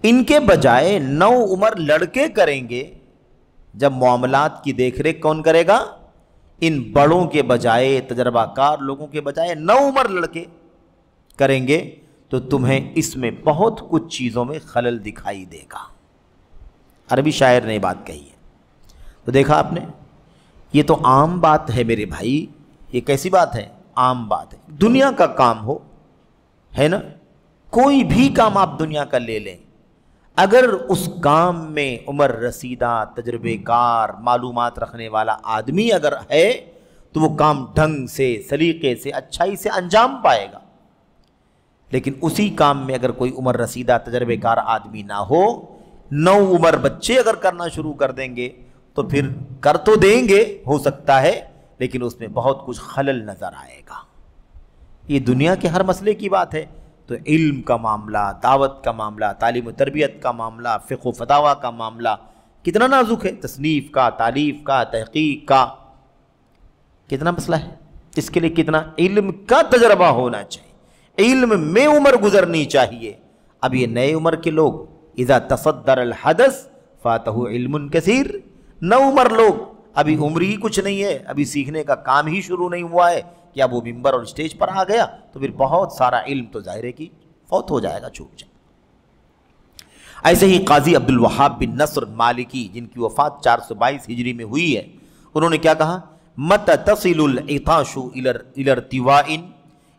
ان کے بجائے نو عمر لڑکے کریں گے، جب معاملات کی دیکھ ریکھ کون کرے گا؟ ان بڑوں کے بجائے، تجربہ کار لوگوں کے بجائے نو عمر لڑکے کریں گے، تو تمہیں اس میں بہت کچھ چیزوں میں خلل دکھائی دے گا۔ عربی شاعر نے بات کہی ہے، تو دیکھا آپ نے، یہ تو عام بات ہے میرے بھائی، یہ کیسی بات ہے؟ عام بات ہے، دنیا کا کام ہو، ہے نا، کوئی بھی کام آپ دنیا کا لے لیں، اگر اس کام میں عمر رسیدہ، تجربے کار، معلومات رکھنے والا آدمی اگر ہے تو وہ کام ڈھنگ سے، سلیقے سے، اچھائی سے انجام پائے گا۔ لیکن اسی کام میں اگر کوئی عمر رسیدہ، تجربے کار آدمی نہ ہو، نو عمر بچے اگر کرنا شروع کر دیں گے تو پھر کر تو دیں گے ہو سکتا ہے، لیکن اس میں بہت کچھ خلل نظر آئے گا۔ یہ دنیا کے ہر مسئلے کی بات ہے۔ تو علم کا معاملہ، دعوت کا معاملہ، تعلیم و تربیت کا معاملہ، فقہ و فتاویٰ کا معاملہ کتنا نازک ہے، تصنیف کا، تالیف کا، تحقیق کا کتنا مسئلہ ہے، اس کے لیے کتنا علم کا تجربہ ہونا چاہیے، علم میں عمر گزرنی چاہیے۔ اب یہ نئے عمر کے لوگ اذا تصدر الحدث فاتہ علم کثیر، نو عمر لوگ، ابھی عمر ہی کچھ نہیں ہے، ابھی سیکھنے کا کام ہی شروع نہیں ہوا ہے کہ اب وہ ممبر اور اسٹیج پر آ گیا تو پھر بہت سارا علم تو ظاہر ہے کہ فوت ہو جائے گا، چھوٹ جائے گا۔ ایسے ہی قاضی عبد الوہاب بن نصر مالکی، جن کی وفات 422 ہجری میں ہوئی ہے، انہوں نے کیا کہا؟ متى تصل العطاش الى ارتواء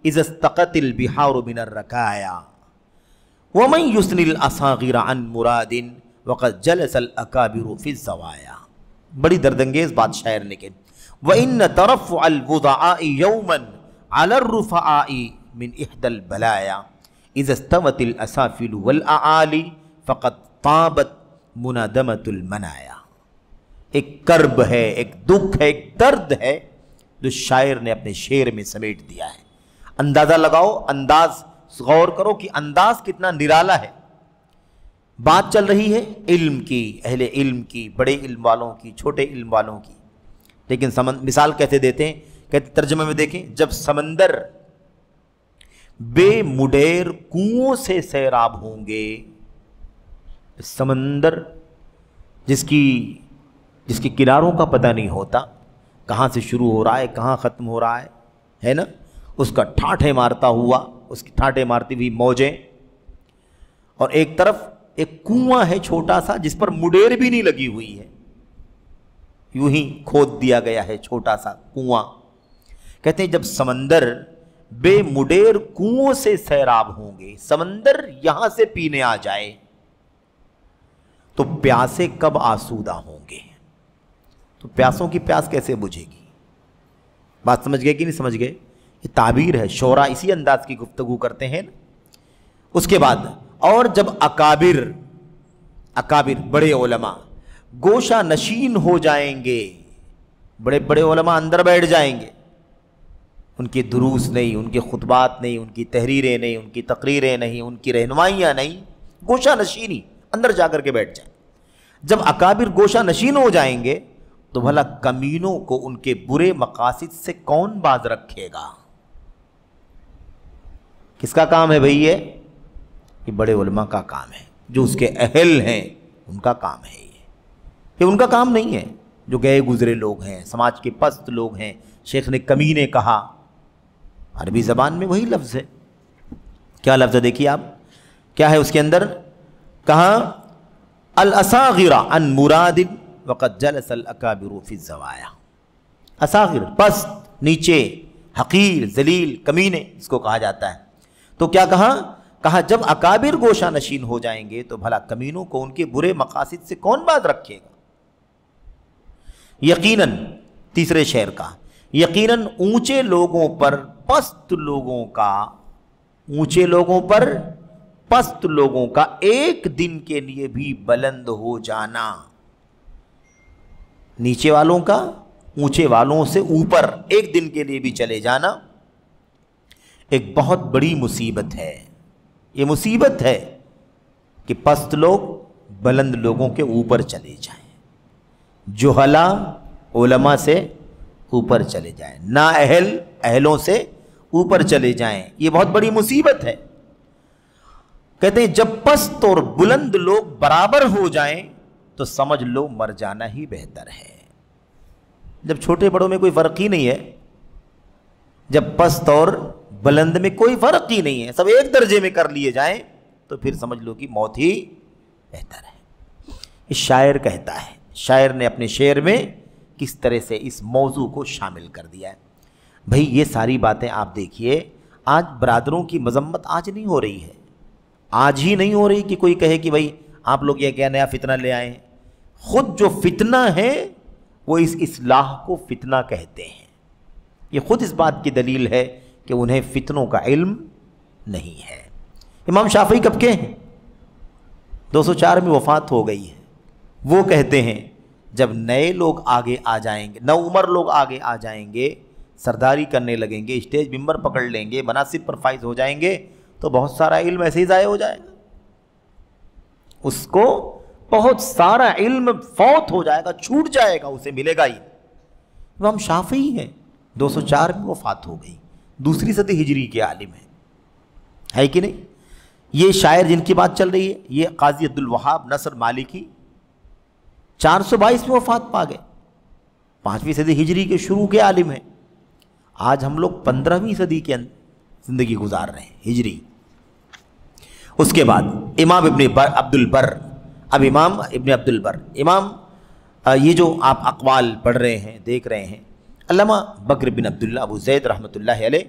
اذا استقت البحار من الركايا ومن يثني الاصاغر عن مراد وقد جلس الاكابر في الزوايا۔ بڑی دردانگیز بات شاعر نے کہی، وَإِنَّ تَرَفُّعَ الْوُضَعَاءِ يَوْمًا عَلَى الرُّفَعَاءِ مِنْ إِحْدَى الْبَلَايَا إِذَا اسْتَوَتِ الْأَسَافِلُ وَالْأَعَالِي فَقَدْ طَابَتْ مُنَادَمَةُ الْمَنَايَا۔ ایک کرب ہے، ایک دکھ ہے، ایک درد ہے جو شاعر نے اپنے شعر میں سمیٹ دیا ہے۔ اندازہ لگاؤ، انداز، غور کرو کہ انداز کتنا نرالا ہے۔ بات چل رہی ہے علم کی، اہل علم کی، بڑے علم والوں کی، چھوٹے علم والوں کی، لیکن مثال کیسے دیتے ہیں؟ کہتے ترجمے میں دیکھیں، جب سمندر بے مڈیر کنووں سے سیراب ہوں گے، سمندر جس کی کناروں کا پتہ نہیں ہوتا، کہاں سے شروع ہو رہا ہے، کہاں ختم ہو رہا ہے نا، اس کا ٹھاٹھے مارتا ہوا، اس کی ٹھاٹھے مارتی ہوئی موجیں، اور ایک طرف ایک کنواں ہے چھوٹا سا جس پر مڈیر بھی نہیں لگی ہوئی ہے، یوں ہی کھود دیا گیا ہے چھوٹا سا کنواں۔ کہتے ہیں جب سمندر بے مڈیر کنووں سے سیراب ہوں گے، سمندر یہاں سے پینے آ جائے تو پیاسے کب آسودہ ہوں گے؟ تو پیاسوں کی پیاس کیسے بجھے گی؟ بات سمجھ گئے کہ نہیں سمجھ گئے؟ یہ تعبیر ہے، شعراء اسی انداز کی گفتگو کرتے ہیں نا۔ اس کے بعد اور جب اکابر بڑے علماء گوشہ نشین ہو جائیں گے، بڑے بڑے علماء اندر بیٹھ جائیں گے، ان کے دروس نہیں، ان کے خطبات نہیں، ان کی تحریریں نہیں، ان کی تقریریں نہیں، ان کی رہنمائیاں نہیں، گوشہ نشینی، اندر جا کر کے بیٹھ جائیں۔ جب اکابر گوشہ نشین ہو جائیں گے تو بھلا کمینوں کو ان کے برے مقاصد سے کون باز رکھے گا؟ کس کا کام ہے بھئی یہ بڑے علماء کا کام ہے، جو اس کے اہل ہیں ان کا کام ہے۔ یہ ان کا کام نہیں ہے، جو گئے گزرے لوگ ہیں، سماج کے پست لوگ ہیں۔ شیخ نے کمینے کہا، عربی زبان میں وہی لفظ ہے، کیا لفظ ہے دیکھیے آپ، کیا ہے اس کے اندر؟ کہا الاساغر عن مراد وقد جلس الاکابر فی الزوایا۔ اساغر پست، نیچے، حقیر، ذلیل، کمینے اس کو کہا جاتا ہے۔ تو کیا کہا جب اکابر گوشہ نشین ہو جائیں گے تو بھلا کمینوں کو ان کے برے مقاصد سے کون باز رکھے گا؟ یقیناً، تیسرے شعر کا، یقیناً اونچے لوگوں پر پست لوگوں کا ایک دن کے لیے بھی بلند ہو جانا، نیچے والوں کا اونچے والوں سے اوپر ایک دن کے لیے بھی چلے جانا ایک بہت بڑی مصیبت ہے۔ یہ مصیبت ہے کہ پست لوگ بلند لوگوں کے اوپر چلے جائیں، جہلا علماء سے اوپر چلے جائیں، نااہل اہلوں سے اوپر چلے جائیں، یہ بہت بڑی مصیبت ہے۔ کہتے ہیں جب پست اور بلند لوگ برابر ہو جائیں تو سمجھ لو مر جانا ہی بہتر ہے۔ جب چھوٹے بڑوں میں کوئی فرق ہی نہیں ہے، جب پست اور بلند میں کوئی فرق ہی نہیں ہے، سب ایک درجے میں کر لیے جائیں تو پھر سمجھ لو کہ موت ہی بہتر ہے۔ اس شاعر کہتا ہے، شاعر نے اپنے شعر میں کس طرح سے اس موضوع کو شامل کر دیا ہے۔ بھئی یہ ساری باتیں آپ دیکھیے، آج برادروں کی مذمت آج نہیں ہو رہی ہے، آج ہی نہیں ہو رہی کہ کوئی کہے کہ بھئی آپ لوگ یہ کیا نیا فتنہ لے آئے ہیں؟ خود جو فتنہ ہے وہ اس اصلاح کو فتنہ کہتے ہیں. یہ خود اس بات کی دلیل ہے کہ انہیں فتنوں کا علم نہیں ہے. امام شافعی کب کے ہیں؟ 204 میں وفات ہو گئی ہے. وہ کہتے ہیں جب نئے لوگ آگے آ جائیں گے، نو عمر لوگ آگے آ جائیں گے، سرداری کرنے لگیں گے، اسٹیج ممبر پکڑ لیں گے، مناصب پر فائز ہو جائیں گے، تو بہت سارا علم ایسے ہی ضائع ہو جائے گا. اس کو بہت سارا علم فوت ہو جائے گا، چھوٹ جائے گا، اسے ملے گا ہی. امام شافعی ہیں، 204 میں وفات ہو گئی، دوسری صدی ہجری کے عالم ہیں، ہے کہ نہیں؟ یہ شاعر جن کی بات چل رہی ہے یہ قاضی عبد الوہاب نصر مالکی 422 میں وفات پا گئے، 5ویں صدی ہجری کے شروع کے عالم ہیں. آج ہم لوگ 15ویں صدی کے زندگی گزار رہے ہیں ہجری. اس کے بعد امام ابن عبد البر. اب امام ابن عبد البر، امام یہ جو آپ اقوال پڑھ رہے ہیں دیکھ رہے ہیں، علامہ بکر بن عبداللہ ابو زید رحمۃ اللہ علیہ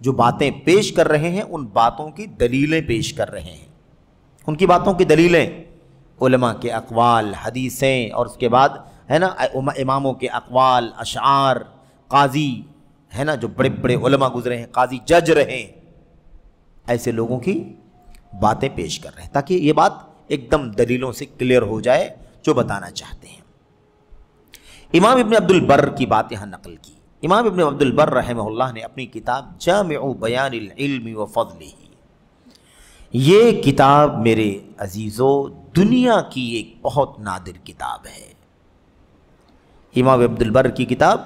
جو باتیں پیش کر رہے ہیں ان باتوں کی دلیلیں پیش کر رہے ہیں. ان کی باتوں کی دلیلیں علماء کے اقوال، حدیثیں، اور اس کے بعد ہے نا اماموں کے اقوال، اشعار، قاضی ہے نا جو بڑے بڑے علماء گزرے ہیں، قاضی جج رہے ہیں، ایسے لوگوں کی باتیں پیش کر رہے ہیں تاکہ یہ بات ایک دم دلیلوں سے کلیئر ہو جائے جو بتانا چاہتے ہیں. امام ابن عبد البر کی بات یہاں نقل کی. امام ابن عبد البر رحمہ اللہ نے اپنی کتاب جامع بیان العلم و فضلہ، یہ کتاب میرے عزیزو دنیا کی ایک بہت نادر کتاب ہے. امام عبد البر کی کتاب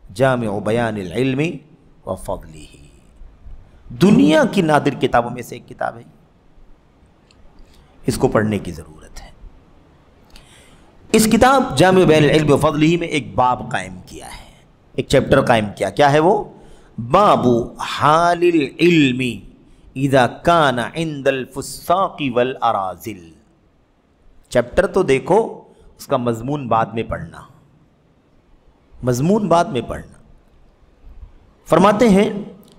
جامع بیان العلم و فضلہ دنیا کی نادر کتابوں میں سے ایک کتاب ہے. اس کو پڑھنے کی ضرورت ہے. اس کتاب جامع بیان العلم و فضلہ میں ایک باب قائم کیا ہے، ایک چیپٹر قائم کیا. کیا ہے وہ؟ باب حال العلم اذا کان عند الفساق والاراذل. چیپٹر تو دیکھو، اس کا مضمون بعد میں پڑھنا، مضمون بعد میں پڑھنا. فرماتے ہیں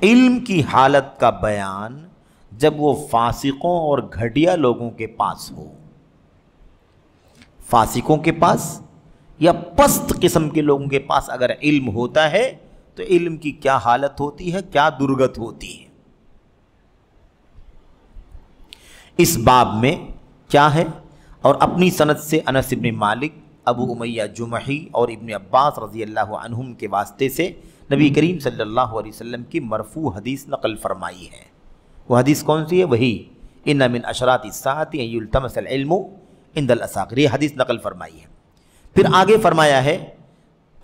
علم کی حالت کا بیان جب وہ فاسقوں اور گھٹیا لوگوں کے پاس ہو. فاسقوں کے پاس یا پست قسم کے لوگوں کے پاس اگر علم ہوتا ہے تو علم کی کیا حالت ہوتی ہے، کیا درگت ہوتی ہے. اس باب میں کیا ہے؟ اور اپنی سند سے انس بن مالک، ابو امیہ جمحی اور ابن عباس رضی اللہ عنہم کے واسطے سے نبی کریم صلی اللہ علیہ وسلم کی مرفوع حدیث نقل فرمائی ہے. وہ حدیث کون سی ہے؟ وہی ان من اشراط الساعۃ ان یلتمس العلم عند الاصاغر، یہ حدیث نقل فرمائی ہے. پھر آگے فرمایا ہے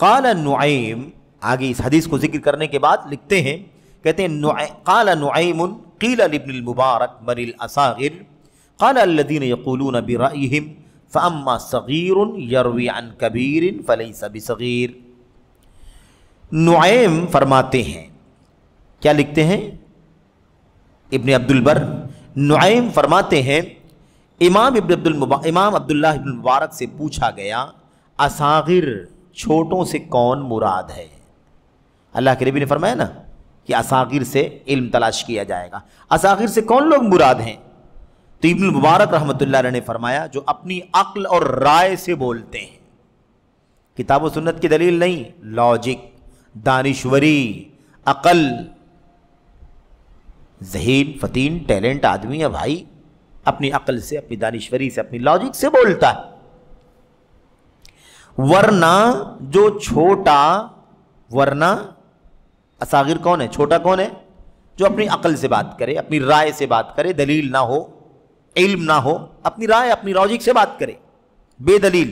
قال نعیم، آگے اس حدیث کو ذکر کرنے کے بعد لکھتے ہیں، کہتے ہیں قال نعیم قیل لابن المبارک من الاصاغر قال الذين يقولون برأيهم فأما صغير يروي عن كبير فليس بصغير. نعیم فرماتے ہیں، کیا لکھتے ہیں ابن عبد البر؟ نعیم فرماتے ہیں امام عبداللہ ابن مبارک سے پوچھا گیا اصاغر چھوٹوں سے کون مراد ہے. اللہ کے نبی نے فرمایا نا کہ اصاغر سے علم تلاش کیا جائے گا، اصاغر سے کون لوگ مراد ہیں؟ تو ابن مبارک رحمۃ اللہ علیہ نے فرمایا جو اپنی عقل اور رائے سے بولتے ہیں، کتاب و سنت کی دلیل نہیں، لاجک، دانشوری، عقل. ذہین فتین ٹیلنٹ آدمی ہے بھائی، اپنی عقل سے، اپنی دانشوری سے، اپنی لاجک سے بولتا ہے. ورنہ جو چھوٹا، ورنہ اصاغر کون ہے؟ چھوٹا کون ہے؟ جو اپنی عقل سے بات کرے، اپنی رائے سے بات کرے، دلیل نہ ہو، علم نہ ہو، اپنی رائے اپنی لاجک سے بات کرے بے دلیل.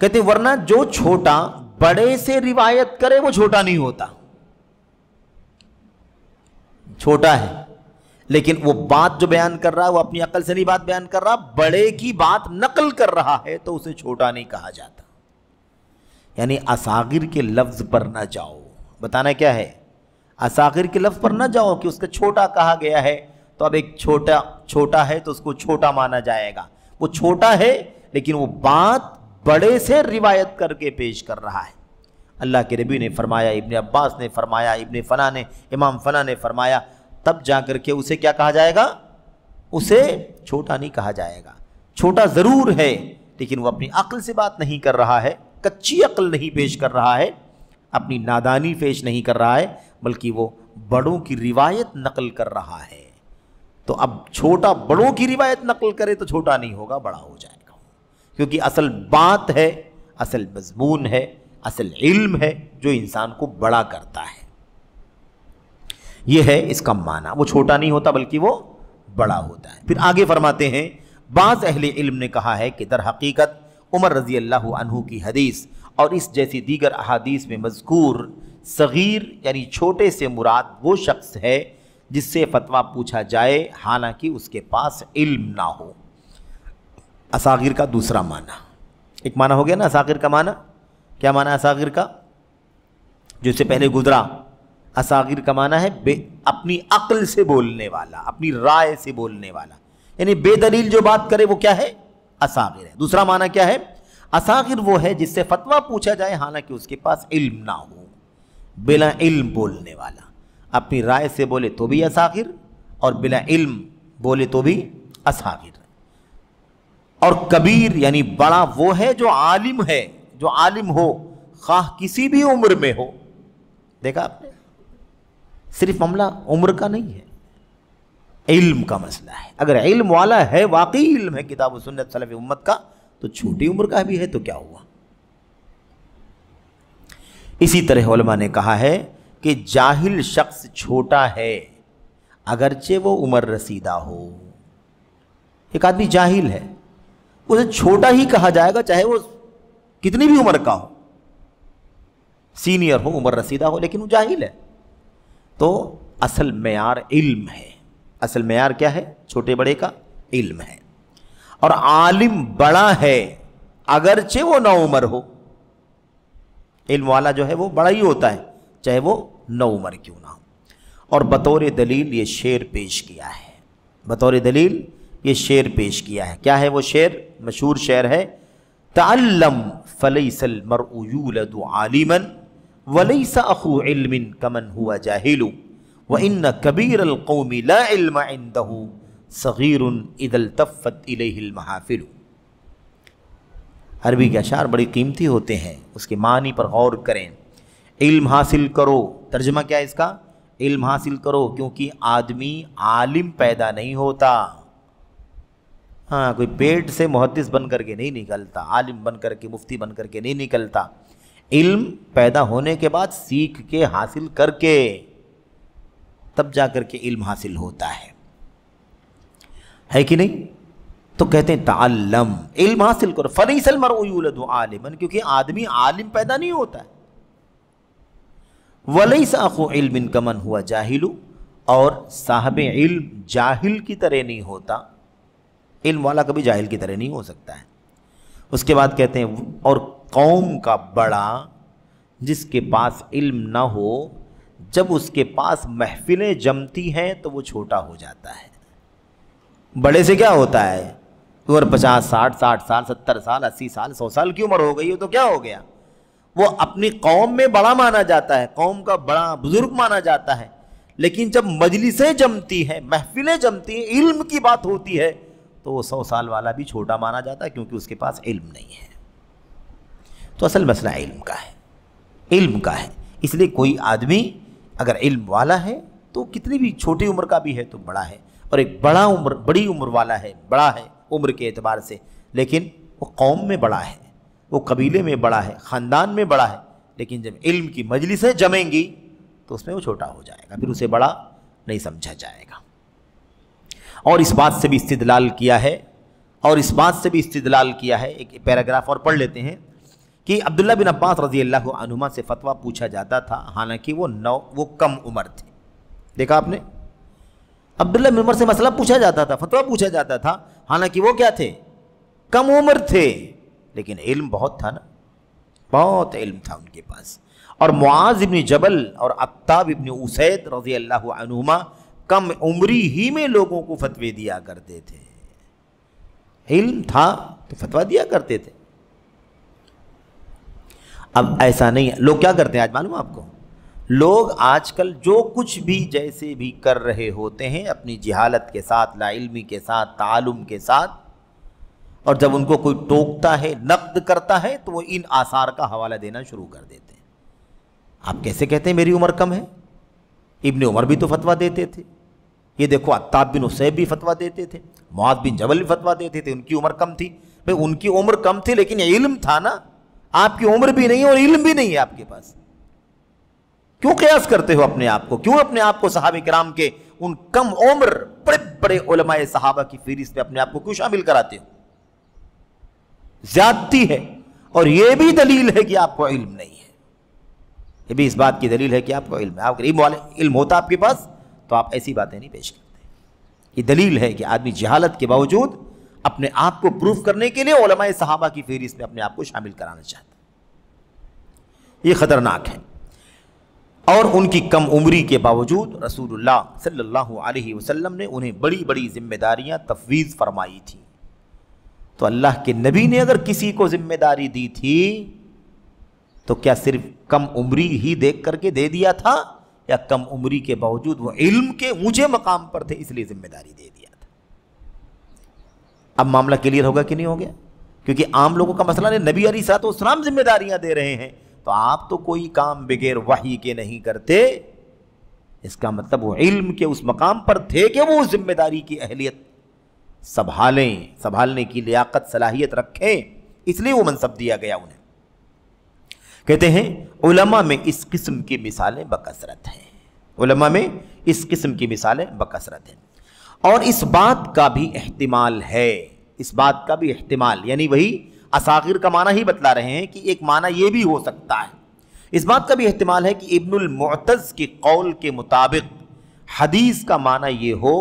کہتے ورنہ جو چھوٹا بڑے سے روایت کرے وہ چھوٹا نہیں ہوتا. چھوٹا ہے لیکن وہ بات جو بیان کر رہا ہے وہ اپنی عقل سے نہیں بات بیان کر رہا، بڑے کی بات نقل کر رہا ہے تو اسے چھوٹا نہیں کہا جاتا. یعنی اصاغر کے لفظ پر نہ جاؤ. بتانا کیا ہے؟ اصاغر کے لفظ پر نہ جاؤ کہ اس کا چھوٹا کہا گیا ہے تو اب ایک چھوٹا ہے تو اس کو چھوٹا مانا جائے گا. وہ چھوٹا ہے لیکن وہ بات بڑے سے روایت کر کے پیش کر رہا ہے. اللہ کے نبی نے فرمایا، ابن عباس نے فرمایا، ابن فلاں نے، امام فلاں نے فرمایا، تب جا کر کے اسے کیا کہا جائے گا؟ اسے چھوٹا نہیں کہا جائے گا. چھوٹا ضرور ہے لیکن وہ اپنی عقل سے بات نہیں کر رہا ہے، کچی عقل نہیں پیش کر رہا ہے، اپنی نادانی پیش نہیں کر رہا ہے، بلکہ وہ بڑوں کی روایت نقل کر رہا ہے۔ تو اب چھوٹا بڑوں کی روایت نقل کرے تو چھوٹا نہیں ہوگا، بڑا ہو جائے گا، کیونکہ اصل بات ہے، اصل مضمون ہے، اصل علم ہے جو انسان کو بڑا کرتا ہے۔ یہ ہے اس کا معنی، وہ چھوٹا نہیں ہوتا بلکہ وہ بڑا ہوتا ہے۔ پھر آگے فرماتے ہیں بعض اہل علم نے کہا ہے کہ در حقیقت عمر رضی اللہ عنہ کی حدیث اور اس جیسی دیگر احادیث میں مذکور صغیر یعنی چھوٹے سے مراد وہ شخص ہے جس سے فتویٰ پوچھا جائے حالانکہ اس کے پاس علم نہ ہو۔ اصاغر کا دوسرا معنی، ایک معنی ہو گیا نا اصاغر کا معنی، کیا معنی ہے اصاغر کا جو اس سے پہلے گزرا؟ اصاغر کا معنی ہے اپنی عقل سے بولنے والا، اپنی رائے سے بولنے والا، یعنی بے دلیل جو بات کرے وہ کیا ہے؟ اصاغر ہے۔ دوسرا معنی کیا ہے؟ اصاغر وہ ہے جس سے فتویٰ پوچھا جائے حالانکہ اس کے پاس علم نہ ہو، بلا علم بولنے والا، اپنی رائے سے بولے تو بھی اصاغر اور بلا علم بولے تو بھی اصاغر۔ اور کبیر یعنی بڑا وہ ہے جو عالم ہے، جو عالم ہو خواہ کسی بھی عمر میں ہو۔ دیکھا آپ نے، صرف معاملہ عمر کا نہیں ہے، علم کا مسئلہ ہے۔ اگر علم والا ہے، واقعی علم ہے کتاب و سنت سلف امت کا، تو چھوٹی عمر کا بھی ہے تو کیا ہوا۔ اسی طرح علماء نے کہا ہے کہ جاہل شخص چھوٹا ہے اگرچہ وہ عمر رسیدہ ہو۔ ایک آدمی جاہل ہے، اسے چھوٹا ہی کہا جائے گا چاہے وہ کتنی بھی عمر کا ہو، سینئر ہو، عمر رسیدہ ہو، لیکن وہ جاہل ہے۔ تو اصل معیار علم ہے۔ اصل معیار کیا ہے؟ چھوٹے بڑے کا علم ہے۔ اور عالم بڑا ہے اگرچہ وہ نو عمر ہو، علم والا جو ہے وہ بڑا ہی ہوتا ہے چاہے وہ نو عمر کیوں نہ ہو۔ اور بطور دلیل یہ شعر پیش کیا ہے، بطور دلیل یہ شعر پیش کیا ہے۔ کیا ہے وہ شعر؟ مشہور شعر ہے، تعلم فلیس المرء یولد عالما ولیس اخو علم کمن ہوا جاہل وان کبیر القوم لا علم عنده صغیر اذا التفت الیہ المحافل۔ عربی کے اشعار بڑی قیمتی ہوتے ہیں، اس کے معنی پر غور کریں۔ علم حاصل کرو، ترجمہ کیا ہے اس کا؟ علم حاصل کرو، کیونکہ آدمی عالم پیدا نہیں ہوتا۔ ہاں، کوئی پیٹ سے محدث بن کر کے نہیں نکلتا، عالم بن کر کے، مفتی بن کر کے نہیں نکلتا۔ علم پیدا ہونے کے بعد سیکھ کے، حاصل کر کے، تب جا کر کے علم حاصل ہوتا ہے کہ نہیں؟ تو کہتے ہیں تعلم، علم حاصل کرو، فلیس المرء یولد عالما، کیونکہ آدمی عالم پیدا نہیں ہوتا ہے۔ ولیس اخو علم کمن ہوا جاہل، اور صاحب علم جاہل کی طرح نہیں ہوتا، علم والا کبھی جاہل کی طرح نہیں ہو سکتا ہے۔ اس کے بعد کہتے ہیں اور قوم کا بڑا جس کے پاس علم نہ ہو، جب اس کے پاس محفلیں جمتی ہیں تو وہ چھوٹا ہو جاتا ہے۔ بڑے سے کیا ہوتا ہے؟ عمر 50 60 سال 70 سال 80 سال 100 سال کی عمر ہو گئی ہو تو کیا ہو گیا؟ وہ اپنی قوم میں بڑا مانا جاتا ہے، قوم کا بڑا بزرگ مانا جاتا ہے، لیکن جب مجلسیں جمتی ہیں، محفلیں جمتی ہیں، علم کی بات ہوتی ہے تو وہ 100 سال والا بھی چھوٹا مانا جاتا ہے، کیونکہ اس کے پاس علم نہیں ہے۔ تو اصل مسئلہ علم کا ہے، علم کا ہے۔ اس لیے کوئی آدمی اگر علم والا ہے تو کتنی بھی چھوٹی عمر کا بھی ہے تو بڑا ہے، اور ایک بڑی عمر والا ہے، بڑا ہے عمر کے اعتبار سے، لیکن وہ قوم میں بڑا ہے، وہ قبیلے میں بڑا ہے، خاندان میں بڑا ہے، لیکن جب علم کی مجلسیں جمیں گی تو اس میں وہ چھوٹا ہو جائے گا، پھر اسے بڑا نہیں سمجھا جائے گا۔ اور اس بات سے بھی استدلال کیا ہے، ایک پیراگراف اور پڑھ لیتے ہیں کہ عبداللہ بن عباس رضی اللہ عنہما سے فتویٰ پوچھا جاتا تھا حالانکہ وہ کم عمر تھے۔ دیکھا آپ نے، عبداللہ بن عمر سے مسئلہ پوچھا جاتا تھا، فتویٰ پوچھا جاتا تھا، حالانکہ وہ کیا تھے؟ کم عمر تھے، لیکن علم بہت تھا نا، بہت علم تھا ان کے پاس۔ اور معاذ ابن جبل اور عتاب ابن اسید رضی اللہ عنہما کم عمری ہی میں لوگوں کو فتوے دیا کرتے تھے، علم تھا تو فتویٰ دیا کرتے تھے۔ اب ایسا نہیں ہے، لوگ کیا کرتے ہیں آج معلوم آپ کو؟ لوگ آج کل جو کچھ بھی جیسے بھی کر رہے ہوتے ہیں اپنی جہالت کے ساتھ، لا علمی کے ساتھ، تعلم کے ساتھ، اور جب ان کو کوئی ٹوکتا ہے، نقد کرتا ہے، تو وہ ان آثار کا حوالہ دینا شروع کر دیتے ہیں۔ آپ کیسے کہتے ہیں میری عمر کم ہے؟ ابن عمر بھی تو فتویٰ دیتے تھے، یہ دیکھو عتاب بن اسیب بھی فتویٰ دیتے تھے، معاذ بن جبل بھی فتویٰ دیتے تھے، ان کی عمر کم تھی۔ بھئی ان کی عمر کم تھی لیکن علم تھا نا، آپ کی عمر بھی نہیں اور علم بھی نہیں ہے آپ کے پاس، کیوں قیاس کرتے ہو اپنے آپ کو؟ کیوں اپنے آپ کو صحابہ کرام کے ان کم عمر بڑے بڑے علماء صحابہ کی فہرست میں اپنے آپ کو کیوں شامل کراتے ہو؟ زیادتی ہے، اور یہ بھی دلیل ہے کہ آپ کو علم نہیں ہے، یہ بھی اس بات کی دلیل ہے کہ آپ کو علم ہے۔ آپ علم ہوتا آپ کے پاس تو آپ ایسی باتیں نہیں پیش کرتے۔ یہ دلیل ہے کہ آدمی جہالت کے باوجود اپنے آپ کو پروف کرنے کے لیے علماء صحابہ کی فہرست میں اپنے آپ کو شامل کرانا چاہتا ہے، یہ خطرناک ہے۔ اور ان کی کم عمری کے باوجود رسول اللہ صلی اللہ علیہ وسلم نے انہیں بڑی بڑی ذمہ داریاں تفویض فرمائی تھیں۔ تو اللہ کے نبی نے اگر کسی کو ذمہ داری دی تھی تو کیا صرف کم عمری ہی دیکھ کر کے دے دیا تھا، یا کم عمری کے باوجود وہ علم کے اونچے مقام پر تھے اس لیے ذمہ داری دے دیا تھا؟ اب معاملہ کلیئر ہوگا کہ نہیں ہو گیا؟ کیونکہ عام لوگوں کا مسئلہ نہیں، نبی علیہ الصلوۃ والسلام ذمہ داریاں دے رہے ہیں تو آپ تو کوئی کام بغیر وحی کے نہیں کرتے، اس کا مطلب وہ علم کے اس مقام پر تھے کہ وہ ذمہ داری کی اہلیت سنبھالنے کی لیاقت صلاحیت رکھیں، اس لیے وہ منصب دیا گیا انہیں۔ کہتے ہیں علماء میں اس قسم کی مثالیں بکثرت ہیں، علماء میں اس قسم کی مثالیں بکثرت ہیں۔ اور اس بات کا بھی احتمال ہے، اس بات کا بھی احتمال، یعنی وہی اصاغر کا معنی ہی بتلا رہے ہیں کہ ایک معنی یہ بھی ہو سکتا ہے، اس بات کا بھی احتمال ہے کہ ابن المعتز کے قول کے مطابق حدیث کا معنی یہ ہو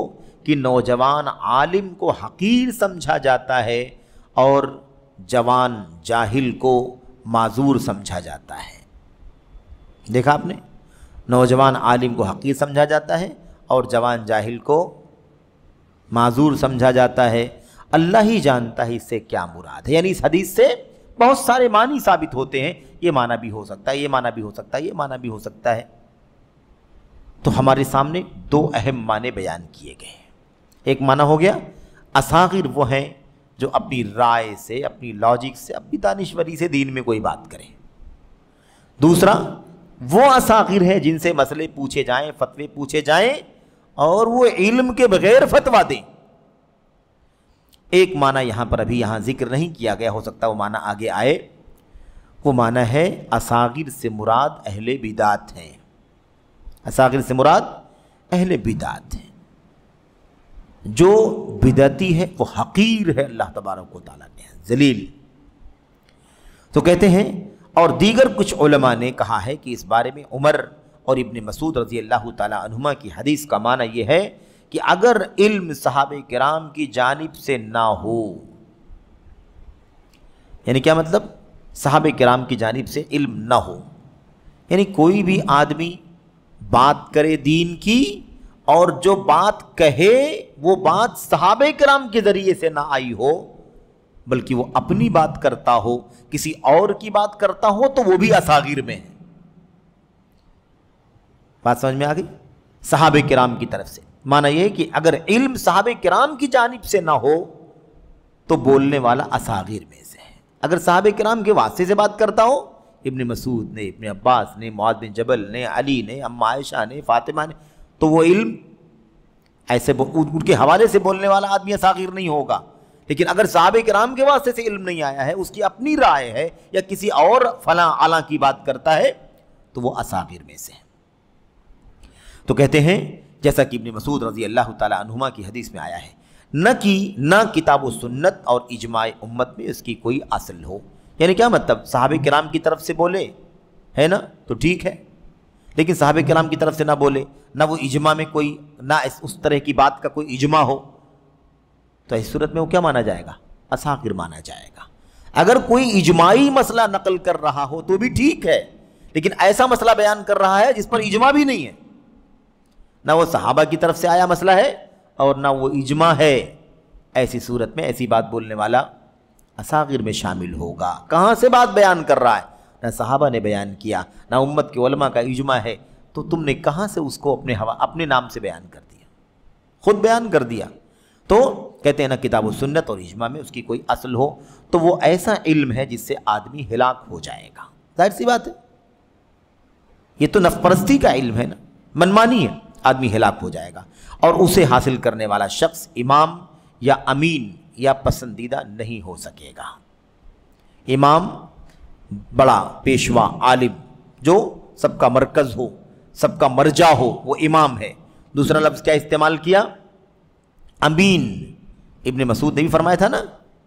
کہ نوجوان عالم کو حقیر سمجھا جاتا ہے اور جوان جاہل کو معذور سمجھا جاتا ہے۔ دیکھا آپ نے، نوجوان عالم کو حقیر سمجھا جاتا ہے اور جوان جاہل کو معذور سمجھا جاتا ہے۔ اللہ ہی جانتا ہے اس سے کیا مراد ہے، یعنی اس حدیث سے بہت سارے معنی ثابت ہوتے ہیں، یہ معنی بھی ہو سکتا ہے، یہ معنی بھی ہو سکتا ہے، یہ معنی بھی ہو سکتا ہے۔ تو ہمارے سامنے دو اہم معنی بیان کیے گئے ہیں۔ ایک معنی ہو گیا اصاغر وہ ہیں جو اپنی رائے سے، اپنی لاجک سے، اپنی دانشوری سے دین میں کوئی بات کریں۔ دوسرا وہ اصاغر ہیں جن سے مسئلے پوچھے جائیں، فتوے پوچھے جائیں اور وہ علم کے بغیر فتویٰ دیں۔ ایک معنی یہاں پر ابھی ذکر نہیں کیا گیا، ہو سکتا ہے وہ معنی آگے آئے، وہ معنی ہے اصاغر سے مراد اہل بدعت ہیں، اصاغر سے مراد اہل بدعت ہیں، جو بدعتی ہے وہ حقیر ہے اللہ تبارک و تعالیٰ نے، ذلیل۔ تو کہتے ہیں، اور دیگر کچھ علماء نے کہا ہے کہ اس بارے میں عمر اور ابن مسعود رضی اللہ تعالیٰ عنہما کی حدیث کا معنی یہ ہے کہ اگر علم صحابہ کرام کی جانب سے نہ ہو، یعنی کیا مطلب؟ صحابہ کرام کی جانب سے علم نہ ہو، یعنی کوئی بھی آدمی بات کرے دین کی اور جو بات کہے وہ بات صحابہ کرام کے ذریعے سے نہ آئی ہو بلکہ وہ اپنی بات کرتا ہو، کسی اور کی بات کرتا ہو، تو وہ بھی اصاغر میں ہے۔ بات سمجھ میں آ گئی؟ صحابہ کرام کی طرف سے معنی یہ ہے کہ اگر علم صحابہ کرام کی جانب سے نہ ہو تو بولنے والا اصاغر میں سے ہے۔ اگر صحابہ کرام کے واسطے سے بات کرتا ہو، ابن مسعود نے، ابن عباس نے، معاذ بن جبل نے، علی نے، ام عائشہ نے، فاطمہ نے، تو وہ علم ایسے ان کے حوالے سے بولنے والا آدمی اصاغر نہیں ہوگا۔ لیکن اگر صحابہ کرام کے واسطے سے علم نہیں آیا ہے، اس کی اپنی رائے ہے یا کسی اور فلاں اعلیٰ کی بات کرتا ہے تو وہ اصاغر میں سے ہے۔ تو کہتے ہیں جیسا کہ ابن مسعود رضی اللہ تعالی عنہما کی حدیث میں آیا ہے، نہ کتاب و سنت اور اجماع امت میں اس کی کوئی اصل ہو، یعنی کیا مطلب؟ صحابہ کرام کی طرف سے بولے ہے نا تو ٹھیک ہے، لیکن صحابہ کرام کی طرف سے نہ بولے، نہ وہ اجماع میں کوئی، نہ اس طرح کی بات کا کوئی اجماع ہو، تو اس صورت میں وہ کیا مانا جائے گا؟ اصاغر مانا جائے گا۔ اگر کوئی اجماعی مسئلہ نقل کر رہا ہو تو بھی ٹھیک ہے، لیکن ایسا مسئلہ بیان کر رہا ہے جس پر اجماع بھی نہیں ہے، نہ وہ صحابہ کی طرف سے آیا مسئلہ ہے اور نہ وہ اجماع ہے، ایسی صورت میں ایسی بات بولنے والا اصاغر میں شامل ہوگا۔ کہاں سے بات بیان کر رہا ہے؟ نہ صحابہ نے بیان کیا، نہ امت کے علماء کا اجماع ہے، تو تم نے کہاں سے اس کو اپنے نام سے بیان کر دیا؟ خود بیان کر دیا۔ تو کہتے ہیں نا کتاب و سنت اور اجماع میں اس کی کوئی اصل ہو تو وہ ایسا علم ہے جس سے آدمی ہلاک ہو جائے گا. ظاہر سی بات ہے، یہ تو نفس پرستی کا علم ہے نا، منمانی ہے، آدمی ہلاک ہو جائے گا. اور اسے حاصل کرنے والا شخص امام یا امین یا پسندیدہ نہیں ہو سکے گا. امام بڑا پیشوا عالم جو سب کا مرکز ہو، سب کا مرجع ہو، وہ امام ہے. دوسرا لفظ کیا استعمال کیا؟ امین. ابن مسعود نے بھی فرمایا تھا نا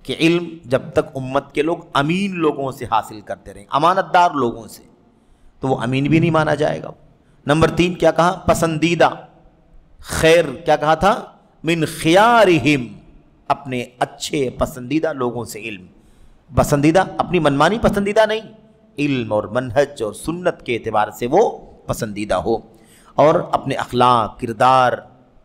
کہ علم جب تک امت کے لوگ امین لوگوں سے حاصل کرتے رہیں، امانت دار لوگوں سے، تو وہ امین بھی نہیں مانا جائے گا. نمبر 3 کیا کہا؟ پسندیدہ. خیر کیا کہا تھا؟ من خیارہم، اپنے اچھے پسندیدہ لوگوں سے علم. پسندیدہ اپنی منمانی پسندیدہ نہیں، علم اور منہج اور سنت کے اعتبار سے وہ پسندیدہ ہو، اور اپنے اخلاق، کردار،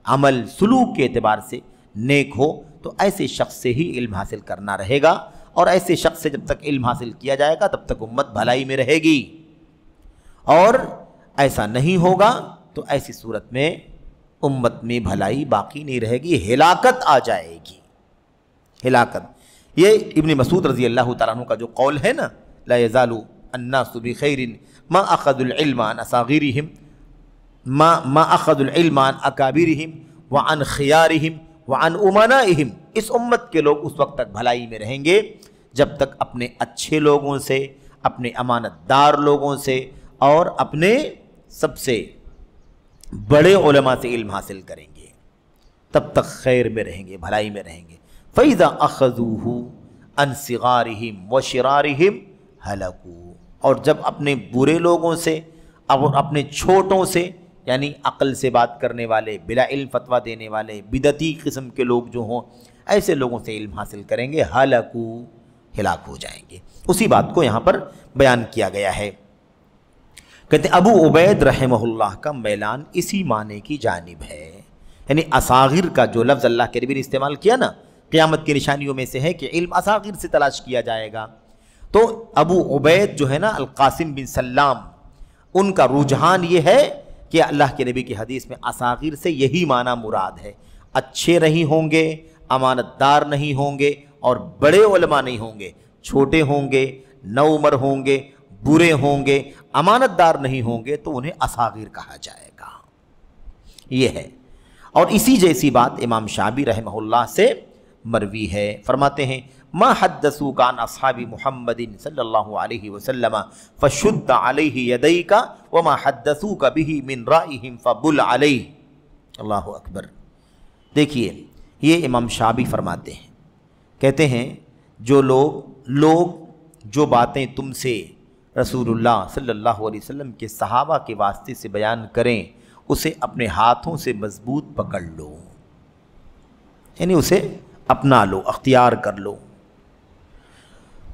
عمل، سلوک کے اعتبار سے نیک ہو. تو ایسے شخص سے ہی علم حاصل کرنا رہے گا، اور ایسے شخص سے جب تک علم حاصل کیا جائے گا تب تک امت بھلائی میں رہے گی. اور ایسا نہیں ہوگا تو ایسی صورت میں امت میں بھلائی باقی نہیں رہے گی، ہلاکت آ جائے گی. ہلاکت. یہ ابن مسعود رضی اللہ تعالیٰ عنہ کا جو قول ہے نا، لا یزال الناس بخیر ما اخذوا العلم عن اصاغرهم ما اخذوا العلم عن اکابرهم وعن خیارهم وعن امنائهم. اس امت کے لوگ اس وقت تک بھلائی میں رہیں گے جب تک اپنے اچھے لوگوں سے، اپنے امانت دار لوگوں سے اور اپنے سب سے بڑے علماء سے علم حاصل کریں گے، تب تک خیر میں رہیں گے، بھلائی میں رہیں گے. فَإِذَا أَخَذُوهُ عَنْ صِغَارِهِمْ وَشِرَارِهِمْ هَلَكُوا. اور جب اپنے برے لوگوں سے اور اپنے چھوٹوں سے، یعنی عقل سے بات کرنے والے، بلا علم فتویٰ دینے والے، بدعتی قسم کے لوگ جو ہوں، ایسے لوگوں سے علم حاصل کریں گے، ہلاکو، ہلاک ہو جائیں گے. اسی بات کو یہاں پر بیان کیا گیا ہے. کہتے ہیں ابو عبید رحمہ اللہ کا میلان اسی معنی کی جانب ہے. یعنی اصاغر کا جو لفظ اللہ کے نبی نے استعمال کیا نا، قیامت کی نشانیوں میں سے ہے کہ علم اصاغر سے تلاش کیا جائے گا. تو ابو عبید جو ہے نا القاسم بن سلام، ان کا رجحان یہ ہے کہ اللہ کے نبی کی حدیث میں اصاغر سے یہی معنی مراد ہے. اچھے نہیں ہوں گے، امانت دار نہیں ہوں گے، اور بڑے علماء نہیں ہوں گے، چھوٹے ہوں گے، نوعمر ہوں گے، برے ہوں گے، امانت دار نہیں ہوں گے، تو انہیں اصاغر کہا جائے گا. یہ ہے. اور اسی جیسی بات امام شعبی رحمہ اللہ سے مروی ہے. فرماتے ہیں ما حدثوک عن اصحاب محمد صلی اللہ علیہ وسلم فشد علیہ یدیک وما حدثوک به من رائہم فبل علیہ. اللہ اکبر. دیکھیے یہ امام شعبی فرماتے ہیں، کہتے ہیں جو لوگ جو باتیں تم سے رسول اللہ صلی اللہ علیہ وسلم کے صحابہ کے واسطے سے بیان کریں، اسے اپنے ہاتھوں سے مضبوط پکڑ لو، یعنی اسے اپنا لو، اختیار کر لو.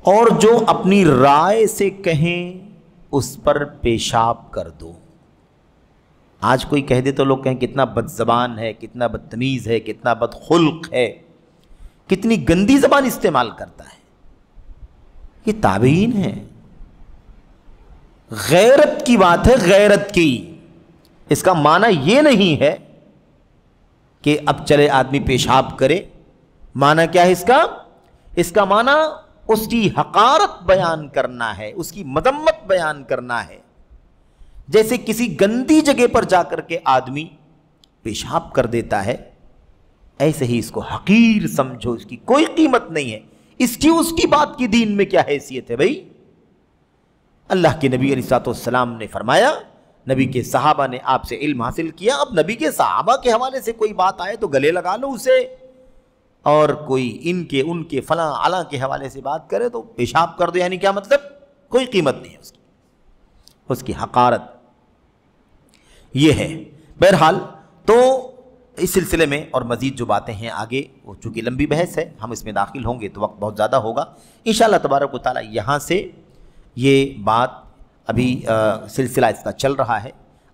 اور جو اپنی رائے سے کہیں اس پر پیشاب کر دو. آج کوئی کہہ دے تو لوگ کہیں کتنا بد زبان ہے، کتنا بدتمیز ہے، کتنا بد خلق ہے، کتنی گندی زبان استعمال کرتا ہے. یہ تابعین ہے، غیرت کی بات ہے، غیرت کی. اس کا معنی یہ نہیں ہے کہ اب چلے آدمی پیشاب کرے. معنی کیا ہے اس کا؟ اس کا معنی اس کی حقارت بیان کرنا ہے، اس کی مذمت بیان کرنا ہے. جیسے کسی گندی جگہ پر جا کر کے آدمی پیشاب کر دیتا ہے، ایسے ہی اس کو حقیر سمجھو، اس کی کوئی قیمت نہیں ہے. اس کی بات کی دین میں کیا حیثیت ہے بھائی؟ اللہ کے نبی علیہ السلام نے فرمایا، نبی کے صحابہ نے آپ سے علم حاصل کیا، اب نبی کے صحابہ کے حوالے سے کوئی بات آئے تو گلے لگا لو اسے، اور کوئی ان کے فلاں علاں کے حوالے سے بات کرے تو پیشاب کر دو. یعنی کیا مطلب؟ کوئی قیمت نہیں ہے اس کی حقارت. یہ ہے. بہرحال تو اس سلسلے میں اور مزید جو باتیں ہیں آگے، وہ چونکہ لمبی بحث ہے، ہم اس میں داخل ہوں گے تو وقت بہت زیادہ ہوگا. انشاءاللہ تبارک و تعالی یہاں سے یہ بات ابھی سلسلہ اس کا چل رہا ہے.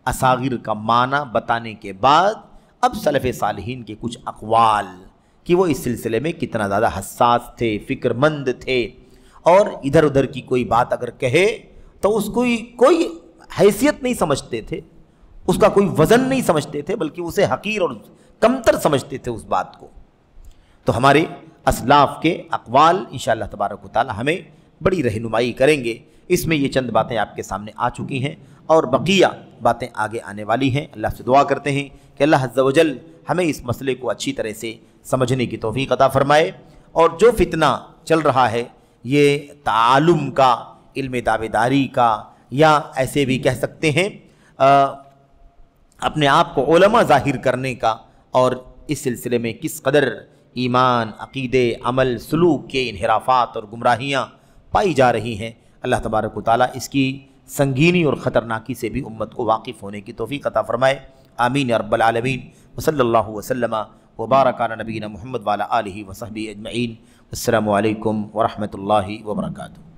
اصاغر کا معنی بتانے کے بعد اب سلف صالحین کے کچھ اقوال کہ وہ اس سلسلے میں کتنا زیادہ حساس تھے، فکر مند تھے، اور ادھر ادھر کی کوئی بات اگر کہے تو اس کو کوئی حیثیت نہیں سمجھتے تھے، اس کا کوئی وزن نہیں سمجھتے تھے، بلکہ اسے حقیر اور کمتر سمجھتے تھے اس بات کو. تو ہمارے اسلاف کے اقوال انشاءاللہ تبارک و تعالی ہمیں بڑی رہنمائی کریں گے۔ اس میں یہ چند باتیں آپ کے سامنے آ چکی ہیں اور بقیہ باتیں آگے آنے والی ہیں۔ اللہ سے دعا کرتے ہیں کہ اللہ عز و جل ہمیں اس مسئلے کو اچھی طرح سے سمجھنے کی توفیق عطا فرمائے، اور جو فتنہ چل رہا ہے یہ تعلم کا، علم دعوے داری کا، یا ایسے بھی کہہ سکتے ہیں اپنے آپ کو علماء ظاہر کرنے کا، اور اس سلسلے میں کس قدر ایمان، عقیدے، عمل، سلوک کے انحرافات اور گمراہیاں پائی جا رہی ہیں، اللہ تبارک و تعالیٰ اس کی سنگینی اور خطرناکی سے بھی امت کو واقف ہونے کی توفیق عطا فرمائے۔ آمین یا رب العالمین۔ وصلی اللہ وسلم وبارک علی نبینا محمد وعلی آلہ وصحبہ اجمعین۔ السلام علیکم ورحمۃ اللہ وبرکاتہ۔